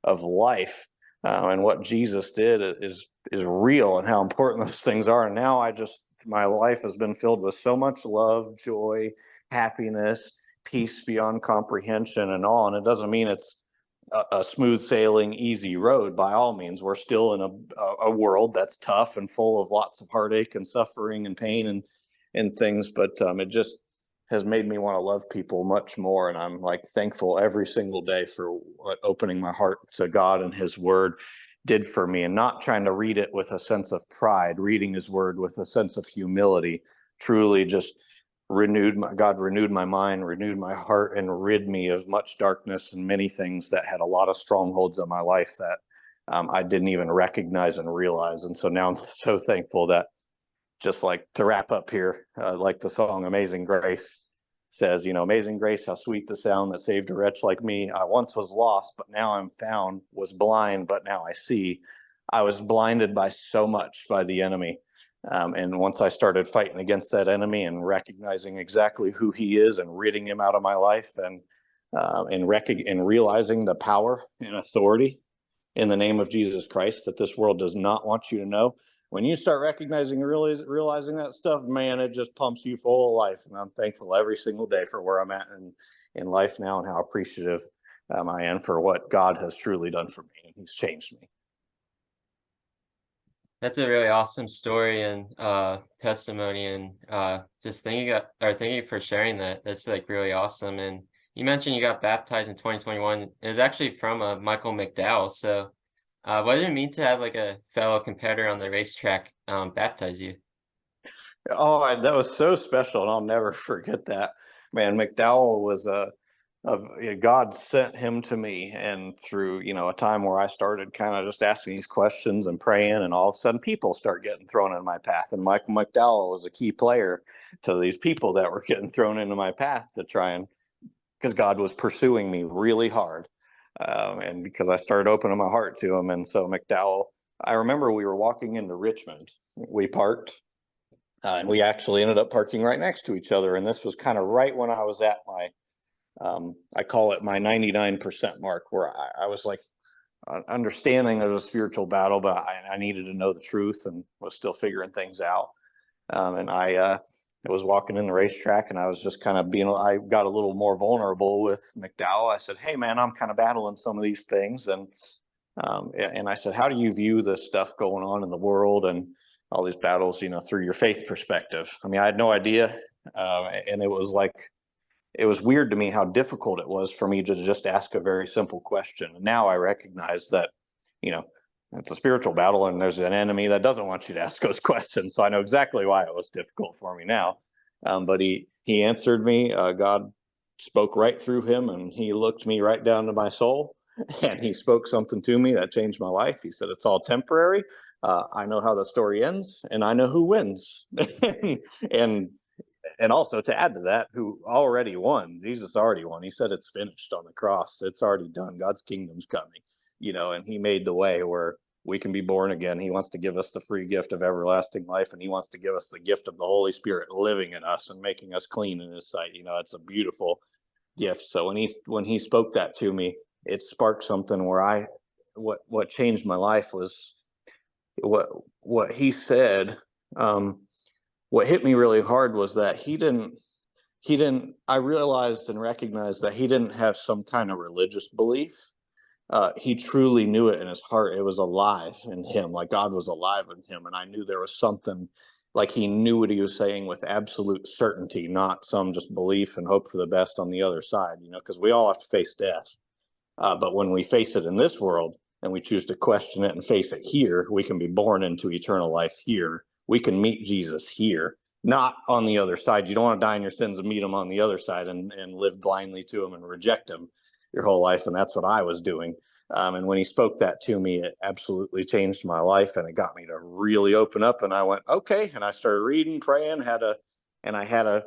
S2: of life, and what Jesus did is real, and how important those things are. And now my life has been filled with so much love, joy, happiness, peace beyond comprehension, and all. And it doesn't mean it's a smooth sailing, easy road. By all means, we're still in a world that's tough and full of lots of heartache and suffering and pain and things. But it just has made me want to love people much more. And I'm like thankful every single day for what opening my heart to God and His Word did for me, and not trying to read it with a sense of pride, reading His Word with a sense of humility, truly just God renewed my mind, renewed my heart, and rid me of much darkness and many things that had a lot of strongholds in my life that I didn't even recognize and realize. And so now I'm so thankful that, just like to wrap up here, like the song Amazing Grace says, Amazing Grace, how sweet the sound that saved a wretch like me. I once was lost, but now I'm found, was blind, but now I see. I was blinded by so much by the enemy. And once I started fighting against that enemy and recognizing exactly who he is and ridding him out of my life, and realizing the power and authority in the name of Jesus Christ that this world does not want you to know. When you start recognizing and realizing that stuff, man, it just pumps you full of life. And I'm thankful every single day for where I'm at in life now, and how appreciative I am for what God has truly done for me. And He's changed me.
S1: That's a really awesome story and testimony, and just thank you for sharing that. That's like really awesome. And you mentioned you got baptized in 2021. It was actually from Michael McDowell. So what did it mean to have like a fellow competitor on the racetrack baptize you?
S2: Oh, that was so special, and I'll never forget that. Man, McDowell was God sent him to me, and through a time where I started kind of just asking these questions and praying, and all of a sudden people start getting thrown in my path. And Michael McDowell was a key player to these people that were getting thrown into my path to try and, because God was pursuing me really hard, and because I started opening my heart to Him. And so McDowell, I remember we were walking into Richmond. We parked, and we actually ended up parking right next to each other. And this was kind of right when I was at my, I call it my 99% mark, where I was like understanding of a spiritual battle, but I needed to know the truth and was still figuring things out. And I was walking in the racetrack, and I was just kind of I got a little more vulnerable with McDowell. I said, "Hey, man, I'm kind of battling some of these things." And I said, "How do you view this stuff going on in the world and all these battles, through your faith perspective?" I mean, I had no idea. And it was weird to me how difficult it was for me to just ask a very simple question. And now I recognize that, you know, it's a spiritual battle, and there's an enemy that doesn't want you to ask those questions. So I know exactly why it was difficult for me now. But he answered me. God spoke right through him, and he looked me right down to my soul, and he spoke something to me that changed my life. He said, "It's all temporary. I know how the story ends, and I know who wins." and and also, to add to that, who already won. Jesus already won. He said it's finished on the cross. It's already done. God's kingdom's coming, and He made the way where we can be born again. He wants to give us the free gift of everlasting life, and He wants to give us the gift of the Holy Spirit living in us and making us clean in His sight. It's a beautiful gift. So when he spoke that to me, it sparked something where what changed my life was what he said. Um, what hit me really hard was that he didn't I realized and recognized that he didn't have some kind of religious belief. He truly knew it in his heart. It was alive in him, like God was alive in him. And I knew there was something, like he knew what he was saying with absolute certainty, not some just belief and hope for the best on the other side, because we all have to face death. But when we face it in this world and we choose to question it and face it here, we can be born into eternal life here. We can meet Jesus here, not on the other side. You don't want to die in your sins and meet him on the other side and live blindly to him and reject him your whole life. And that's what I was doing. And when he spoke that to me, it absolutely changed my life, and it got me to really open up. And I went, okay. And I started reading, praying, and I had a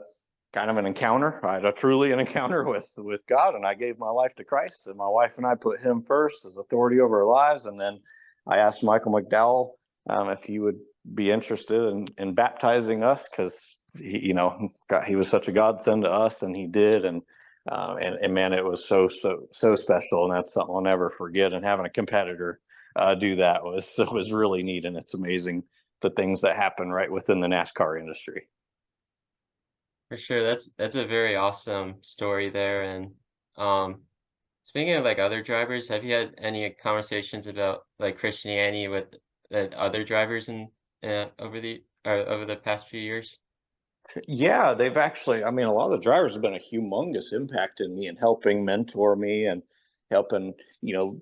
S2: kind of an encounter. I had a truly an encounter with God, and I gave my life to Christ. And my wife and I put Him first as authority over our lives. And then I asked Michael McDowell if he would be interested in baptizing us, because he was such a godsend to us, and he did. And man, it was so special, and that's something I'll never forget. And having a competitor do that was really neat, and it's amazing the things that happen right within the NASCAR industry.
S1: For sure, that's a very awesome story there. And um, speaking of like other drivers, have you had any conversations about like Christianity with other drivers in over the past few years?
S2: Yeah, they've actually, I mean, a lot of the drivers have been a humongous impact in me and helping mentor me and helping,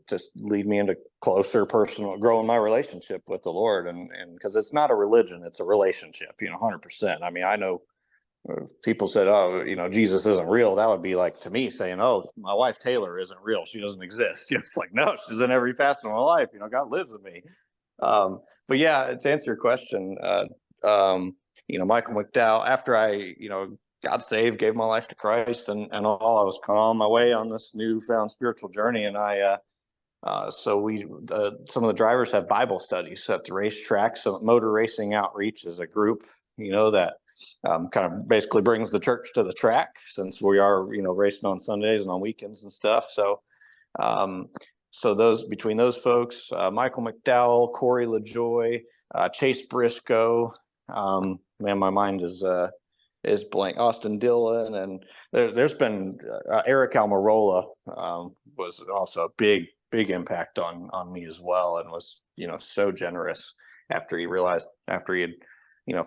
S2: just lead me into closer personal, growing my relationship with the Lord. And because it's not a religion, it's a relationship, 100%. I mean, I know if people said, oh, Jesus isn't real, that would be like to me saying, oh, my wife Taylor isn't real. She doesn't exist. It's like, no, she's in every facet of my life. God lives in me. But yeah, to answer your question, Michael McDowell, after I, got saved, gave my life to Christ and all, I was kind of on my way on this newfound spiritual journey. And some of the drivers have Bible studies at the racetrack. So Motor Racing Outreach is a group, that kind of basically brings the church to the track since we are, racing on Sundays and on weekends and stuff. Um, so those between those folks, Michael McDowell, Corey LaJoy, Chase Briscoe, man, my mind is blank. Austin Dillon, and there's been Eric Almirola was also a big impact on me as well, and was so generous after he had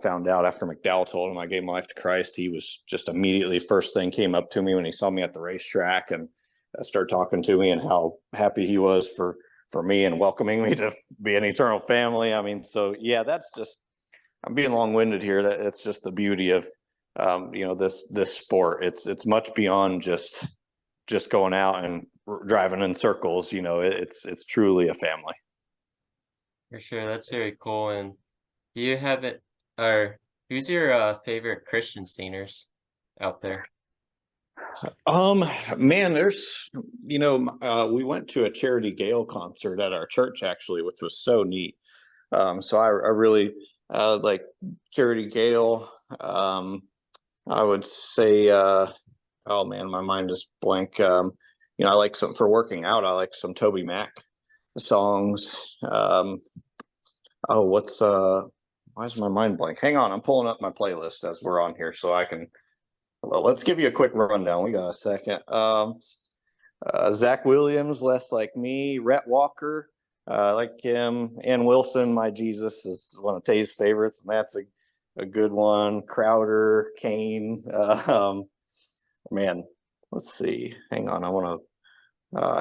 S2: found out after McDowell told him I gave my life to Christ. He was just immediately first thing came up to me when he saw me at the racetrack and started talking to me and how happy he was for me and welcoming me to be an eternal family. I mean, so yeah, that's just, I'm being long winded here. That it's just the beauty of this sport. It's much beyond just going out and driving in circles. It's truly a family.
S1: For sure, that's very cool. And do you have it, or who's your favorite Christian singers out there?
S2: Um, Man, we went to a Charity Gale concert at our church actually, which was so neat. So I really like Charity Gale. I would say, oh man, my mind is blank. I like some for working out. I like some Toby Mac songs. Oh, why is my mind blank? Hang on, I'm pulling up my playlist as we're on here so I can. Well, let's give you a quick rundown. We got a second. Zach Williams, Less Like Me, Rhett Walker, I like him. Ann Wilson, My Jesus is one of Tay's favorites, and that's a good one. Crowder, Kane, man, let's see. Hang on, I want to.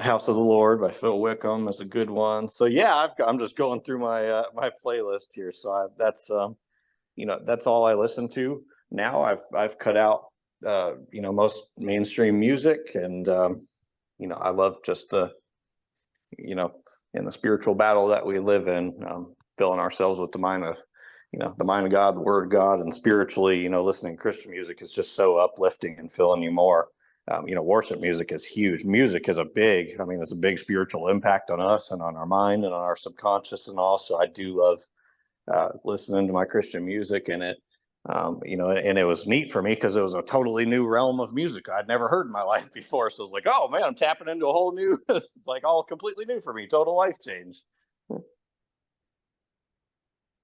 S2: House of the Lord by Phil Wickham is a good one. So yeah, I'm just going through my playlist here. So that's all I listen to now. I've cut out most mainstream music, and I love just you know in the spiritual battle that we live in, filling ourselves with the mind of God, the Word of God, and spiritually, listening to Christian music is just so uplifting and filling you more. Worship music is huge. Music is it's a big spiritual impact on us and on our mind and on our subconscious and all. So I do love listening to my Christian music, and and it was neat for me because it was a totally new realm of music I'd never heard in my life before. So it was like, oh man, I'm tapping into a whole new, it's like all completely new for me, total life change.
S1: Yeah,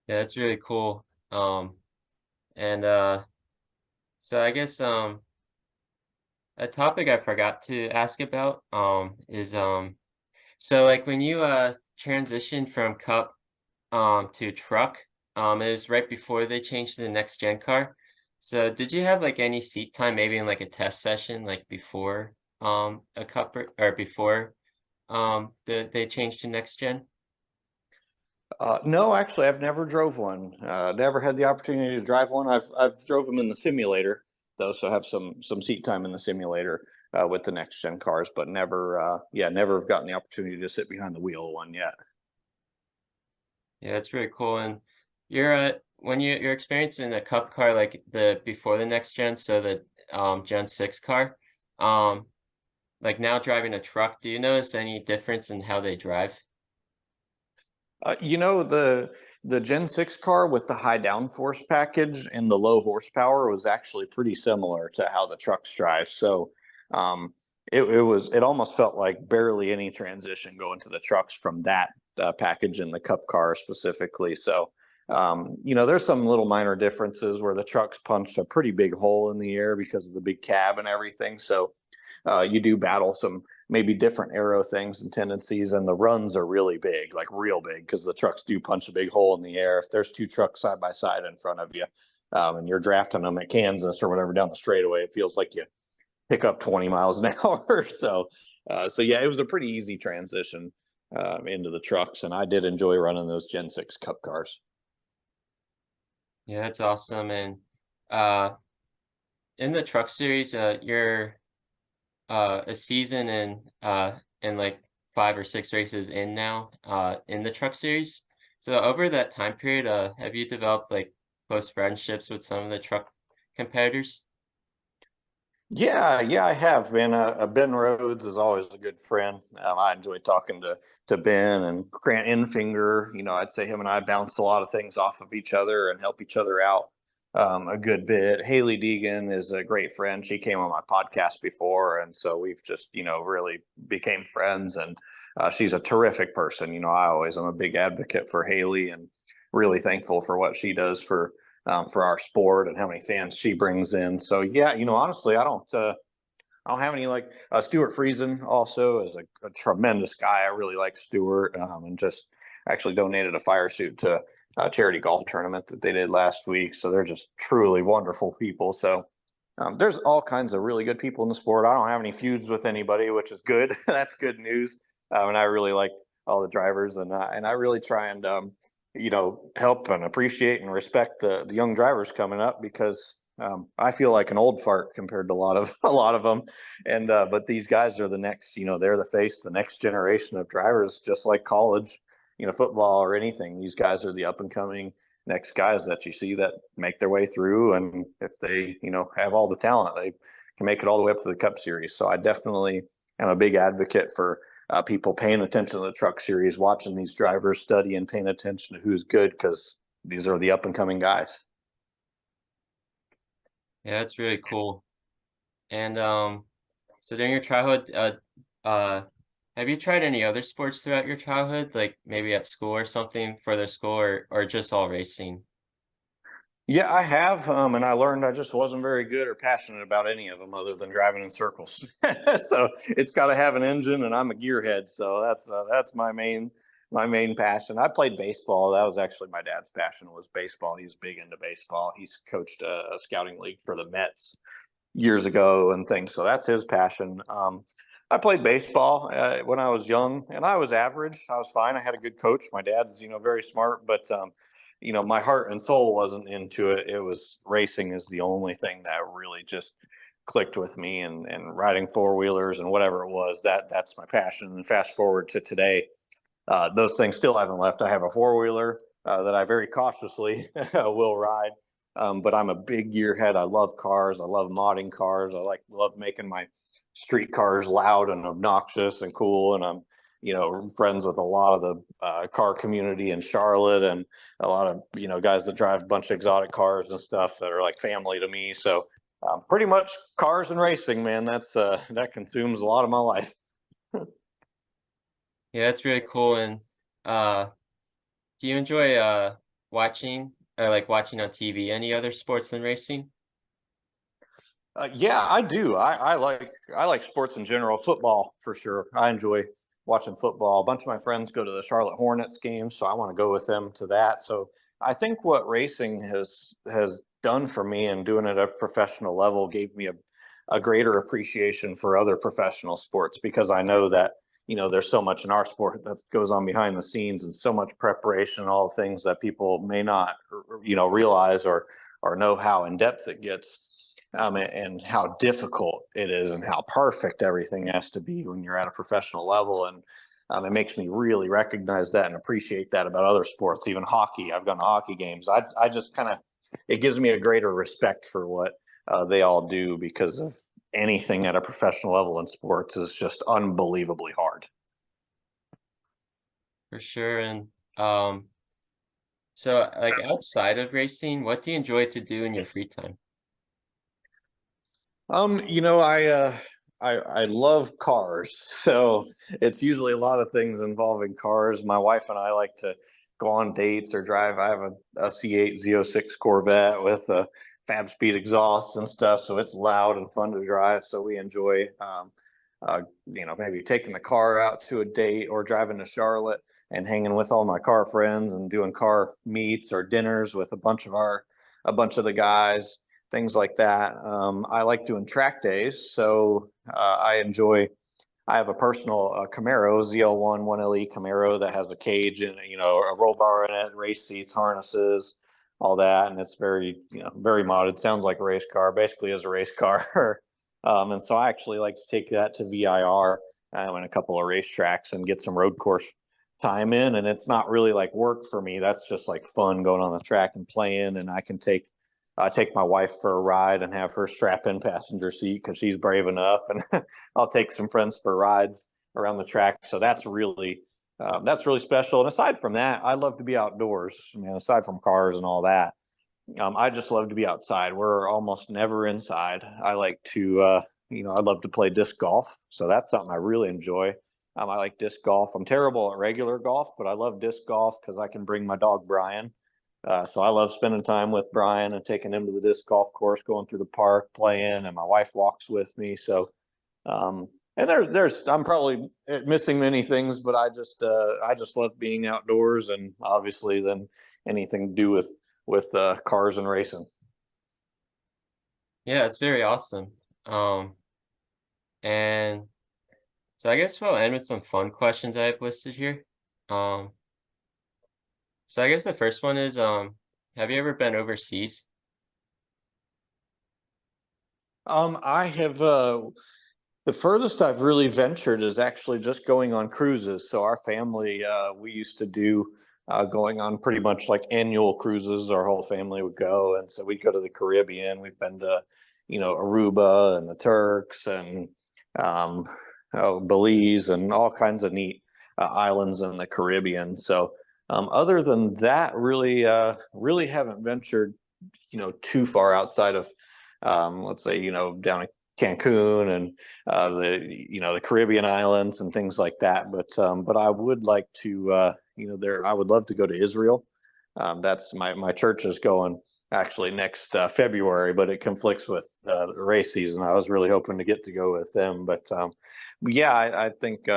S1: that's really cool. And so I guess a topic I forgot to ask about is so like when you transitioned from Cup to truck, it was right before they changed to the next gen car. So did you have like any seat time maybe in like a test session like before a Cup or before they changed to next gen?
S2: No, actually, I've never drove one. Never had the opportunity to drive one. I've drove them in the simulator though, so I have some seat time in the simulator with the next gen cars, but never have gotten the opportunity to sit behind the wheel of one yet.
S1: Yeah, that's really cool. And you're when you're experiencing a cup car like the before the next gen, so the Gen 6 car, um like now driving a truck, do you notice any difference in how they drive?
S2: The Gen 6 car with the high downforce package and the low horsepower was actually pretty similar to how the trucks drive. So um, it almost felt like barely any transition going to the trucks from that package in the Cup car specifically. So there's some little minor differences where the trucks punched a pretty big hole in the air because of the big cab and everything. So you do battle some maybe different aero things and tendencies, and the runs are really big, like real big, because the trucks do punch a big hole in the air. If there's two trucks side by side in front of you, and you're drafting them at Kansas or whatever down the straightaway, it feels like you pick up 20 miles an hour. So yeah, it was a pretty easy transition into the trucks, and I did enjoy running those Gen 6 Cup cars.
S1: Yeah, that's awesome. And uh, in the truck series, you're a season and like 5 or 6 races in now in the truck series. So over that time period, have you developed like close friendships with some of the truck competitors?
S2: Yeah, yeah, I have been. Ben Rhodes is always a good friend. I enjoy talking to Ben and Grant Enfinger. I'd say him and I bounce a lot of things off of each other and help each other out a good bit. Haley Deegan is a great friend. She came on my podcast before, and so we've just really became friends. And she's a terrific person. I always am a big advocate for Haley and really thankful for what she does for our sport and how many fans she brings in. So yeah, honestly, I don't have any like Stuart Friesen also is a tremendous guy. I really like Stuart and just actually donated a fire suit to a charity golf tournament that they did last week. So they're just truly wonderful people. So there's all kinds of really good people in the sport. I don't have any feuds with anybody, which is good. That's good news. And I really like all the drivers, and I really try and help and appreciate and respect the young drivers coming up because I feel like an old fart compared to a lot of them. And but these guys are the next. They're the face, the next generation of drivers, just like college, football or anything. These guys are the up and coming next guys that you see that make their way through, and if they have all the talent, they can make it all the way up to the Cup Series. So I definitely am a big advocate for people paying attention to the Truck Series, watching these drivers, studying, paying attention to who's good because these are the up and coming guys.
S1: Yeah, that's really cool. And so during your childhood, uh, have you tried any other sports throughout your childhood, like maybe at school or something for their school, or just all racing?
S2: Yeah, I have, and I learned I just wasn't very good or passionate about any of them other than driving in circles. So it's got to have an engine, and I'm a gearhead, so that's my main passion. I played baseball. That was actually my dad's passion was baseball. He was big into baseball. He's coached a scouting league for the Mets years ago and things. So that's his passion. I played baseball when I was young, and I was average. I was fine. I had a good coach. My dad's, very smart, but my heart and soul wasn't into it. It was racing is the only thing that really just clicked with me, and riding four wheelers and whatever it was. That's my passion. And fast forward to today, those things still haven't left. I have a four wheeler that I very cautiously will ride. But I'm a big gearhead. I love cars. I love modding cars. Love making my street cars loud and obnoxious and cool. And I'm friends with a lot of the car community in Charlotte, and a lot of guys that drive a bunch of exotic cars and stuff that are like family to me. So pretty much cars and racing, man. That consumes a lot of my life.
S1: Yeah, that's really cool. And uh, do you enjoy watching or like watching on TV any other sports than racing?
S2: Yeah, I do. I like sports in general. Football for sure. I enjoy watching football. A bunch of my friends go to the Charlotte Hornets games, so I want to go with them to that. So I think what racing has done for me and doing it at a professional level gave me a greater appreciation for other professional sports because I know that there's so much in our sport that goes on behind the scenes and so much preparation, all the things that people may not realize or know how in depth it gets, and how difficult it is and how perfect everything has to be when you're at a professional level. And it makes me really recognize that and appreciate that about other sports, even hockey. I've gone to hockey games. I just kind of, it gives me a greater respect for what they all do because of anything at a professional level in sports is just unbelievably hard.
S1: For sure. And so like outside of racing, what do you enjoy to do in your free time?
S2: I love cars, so it's usually a lot of things involving cars. My wife and I like to go on dates or drive. I have a C8 Z06 Corvette with a fab speed exhaust and stuff, so it's loud and fun to drive. So we enjoy, maybe taking the car out to a date or driving to Charlotte and hanging with all my car friends and doing car meets or dinners with a bunch of our a bunch of the guys, things like that. I like doing track days, so I enjoy. I have a personal Camaro ZL1 1LE Camaro that has a cage and a roll bar in it, race seats, harnesses, all that, and it's very very modded. Sounds like a race car, basically is a race car. And so I actually like to take that to VIR and a couple of racetracks and get some road course time in. And it's not really like work for me. That's just like fun going on the track and playing. And I can take my wife for a ride and have her strap in passenger seat because she's brave enough, and I'll take some friends for rides around the track. So that's really special. And aside from that, I love to be outdoors. I mean, aside from cars and all that, I just love to be outside. We're almost never inside. I like to, I love to play disc golf. So that's something I really enjoy. I like disc golf. I'm terrible at regular golf, but I love disc golf because I can bring my dog Brian. So I love spending time with Brian and taking him to the disc golf course, going through the park, playing, and my wife walks with me. So, and I'm probably missing many things, but I just love being outdoors, and obviously then anything to do with cars and racing.
S1: Yeah, it's very awesome. And so I guess we'll end with some fun questions I have listed here. Um, so I guess the first one is, have you ever been overseas?
S2: I have the furthest I've really ventured is actually just going on cruises. So our family, we used to do going on pretty much like annual cruises. Our whole family would go, and so we'd go to the Caribbean. We've been to, Aruba and the Turks and um, Belize and all kinds of neat islands in the Caribbean. So other than that, really haven't ventured, too far outside of, let's say, down in Cancun and the Caribbean islands and things like that. But I would like to, there I would love to go to Israel. That's my church is going actually next February, but it conflicts with the race season. I was really hoping to get to go with them, but yeah, I think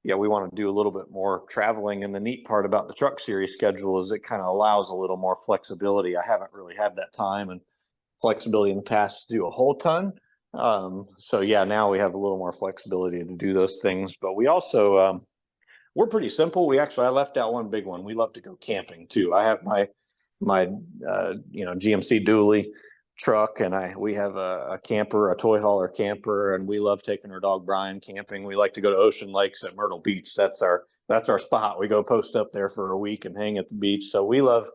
S2: yeah, we want to do a little bit more traveling. And the neat part about the truck series schedule is it kind of allows a little more flexibility. I haven't really had that time and flexibility in the past to do a whole ton. So yeah, now we have a little more flexibility to do those things. But we also we're pretty simple. I left out one big one. We love to go camping too. I have my GMC dually truck, and we have a camper, a toy hauler camper, and we love taking our dog Brian camping. We like to go to Ocean Lakes at Myrtle Beach. That's our spot. We go post up there for a week and hang at the beach. So we love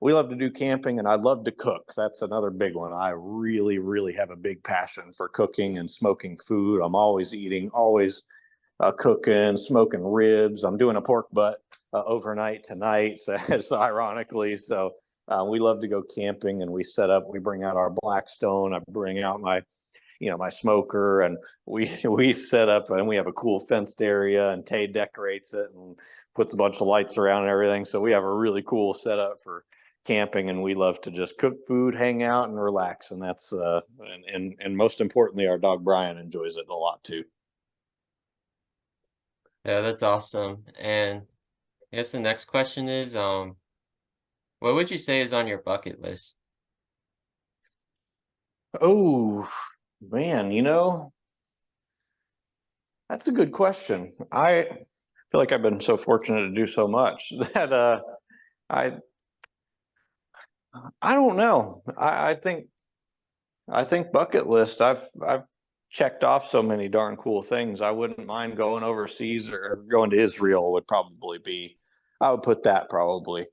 S2: to do camping, and I love to cook. That's another big one. I really, really have a big passion for cooking and smoking food. I'm always eating, always cooking, smoking ribs. I'm doing a pork butt overnight tonight, so, so ironically. So we love to go camping, and we bring out our Blackstone. I bring out my smoker, and we set up, and we have a cool fenced area, and Tay decorates it and puts a bunch of lights around and everything. So we have a really cool setup for camping, and we love to just cook food, hang out, and relax. And that's and most importantly, our dog Brian enjoys it a lot too.
S1: Yeah, that's awesome. And I guess the next question is, what would you say is on your bucket list?
S2: Oh man, that's a good question. I feel like I've been so fortunate to do so much that I I don't know. I think bucket list. I've checked off so many darn cool things. I wouldn't mind going overseas or going to Israel would probably be. I would put that probably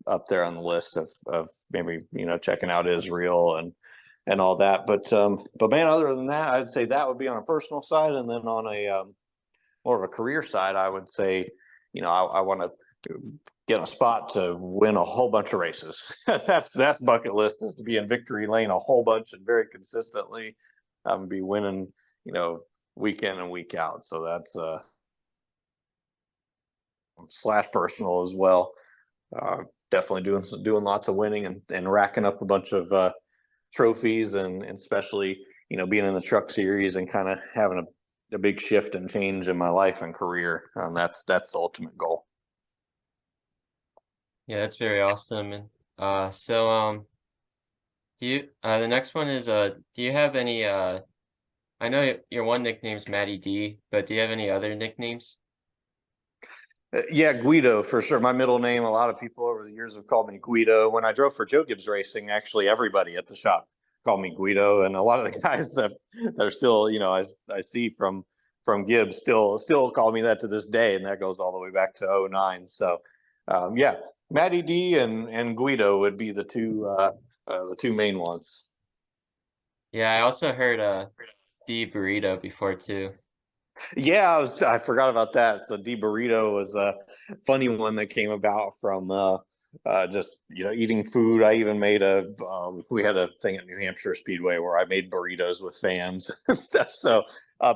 S2: up there on the list of maybe checking out Israel and all that. But man, other than that, I'd say that would be on a personal side, and then on a more of a career side, I would say, I want to get a spot to win a whole bunch of races. That's bucket list is to be in victory lane a whole bunch and very consistently, be winning, you know, week in and week out. So that's slash personal as well. Definitely doing lots of winning and racking up a bunch of trophies and especially being in the truck series and kind of having a big shift and change in my life and career. That's the ultimate goal.
S1: Yeah, that's very awesome. And so The next one is, do you have any, I know your one nickname's Matty D, but do you have any other nicknames?
S2: Yeah, Guido for sure. My middle name. A lot of people over the years have called me Guido. When I drove for Joe Gibbs Racing, actually everybody at the shop called me Guido, and a lot of the guys that are still, I see from Gibbs still call me that to this day, and that goes all the way back to '09. So, yeah, Matty D and Guido would be the two main ones.
S1: Yeah, I also heard, D Burrito before too.
S2: Yeah, I forgot about that. So D burrito was a funny one that came about from just eating food. I even made we had a thing at New Hampshire Speedway where I made burritos with fans and stuff. So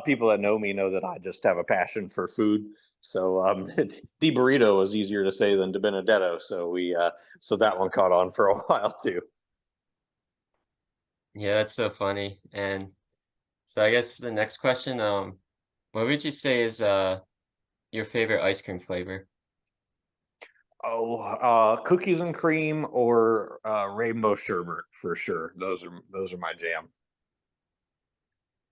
S2: people that know me know that I just have a passion for food. So D burrito was easier to say than DiBenedetto. So that one caught on for a while too.
S1: Yeah, that's so funny. And so I guess the next question, what would you say is, your favorite ice cream flavor?
S2: Oh, cookies and cream or rainbow sherbet for sure. Those are my jam.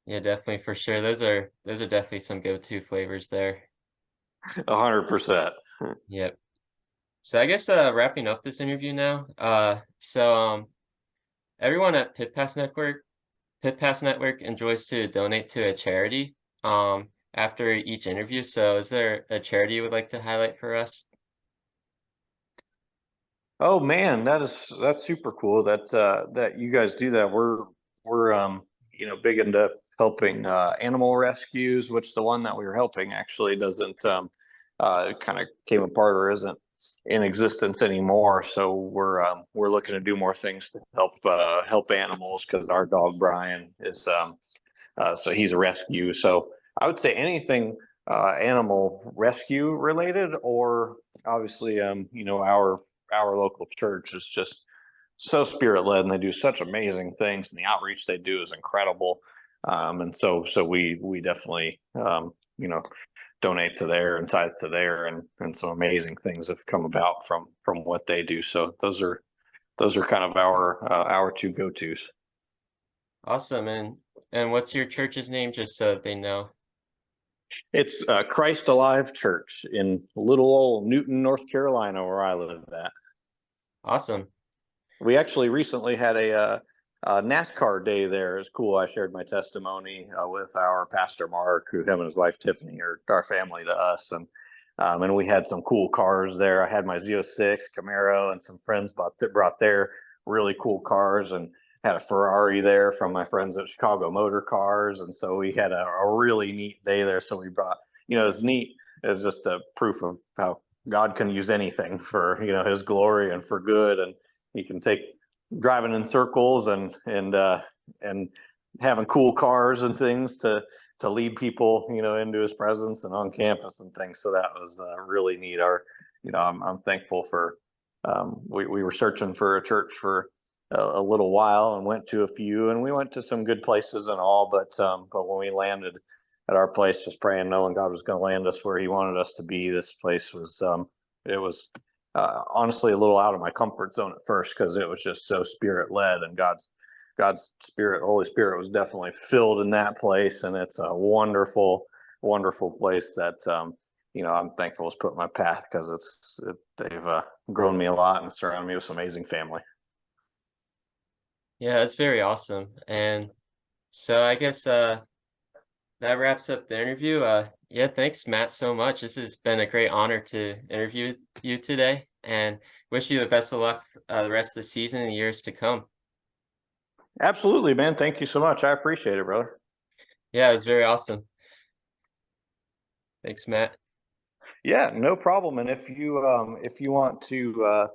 S1: Yeah, definitely for sure. Those are definitely some go-to flavors there.
S2: 100%.
S1: Yep. So I guess wrapping up this interview now. Everyone at Pit Pass Network enjoys to donate to a charity after each interview. So is there a charity you would like to highlight for us?
S2: Oh man, that's super cool that you guys do that. We're big into helping animal rescues, which the one that we were helping actually doesn't kind of came apart or isn't in existence anymore. So we're looking to do more things to help animals because our dog Brian is so he's a rescue. So I would say anything animal rescue related, or obviously, our local church is just so spirit led, and they do such amazing things, and the outreach they do is incredible. And so we definitely donate to there and tithe to there, and some amazing things have come about from what they do. So those are kind of our two go tos.
S1: Awesome. And what's your church's name, just so they know?
S2: It's Christ Alive Church in little old Newton, North Carolina, where I live at.
S1: Awesome.
S2: We actually recently had a NASCAR day there. It's cool. I shared my testimony with our pastor Mark, who him and his wife Tiffany are our family to us, and we had some cool cars there. I had my Z06 Camaro, and some friends brought their really cool cars, and had a Ferrari there from my friends at Chicago Motor Cars, and so we had a really neat day there. So we brought, it's neat as just a proof of how God can use anything for His glory and for good, and He can take driving in circles and having cool cars and things to lead people into His presence and on campus and things. So that was really neat. I'm thankful for we were searching for a church for a little while and went to a few, and we went to some good places and all, but when we landed at our place, just praying knowing God was going to land us where He wanted us to be, this place was it was honestly a little out of my comfort zone at first because it was just so spirit led, and God's spirit, Holy Spirit, was definitely filled in that place, and it's a wonderful place that I'm thankful was put in my path because they've grown me a lot and surrounded me with some amazing family.
S1: Yeah, that's very awesome. And so I guess that wraps up the interview. Yeah, thanks, Matt, so much. This has been a great honor to interview you today, and wish you the best of luck the rest of the season and years to come.
S2: Absolutely, man. Thank you so much. I appreciate it, brother.
S1: Yeah, it was very awesome. Thanks, Matt.
S2: Yeah, no problem. And if you want to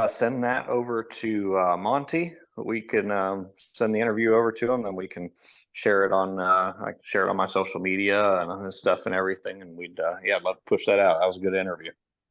S2: send that over to Monty, we can send the interview over to him, and we can share it on I can share it on my social media and his stuff and everything. And we'd yeah, I'd love to push that out. That was a good interview.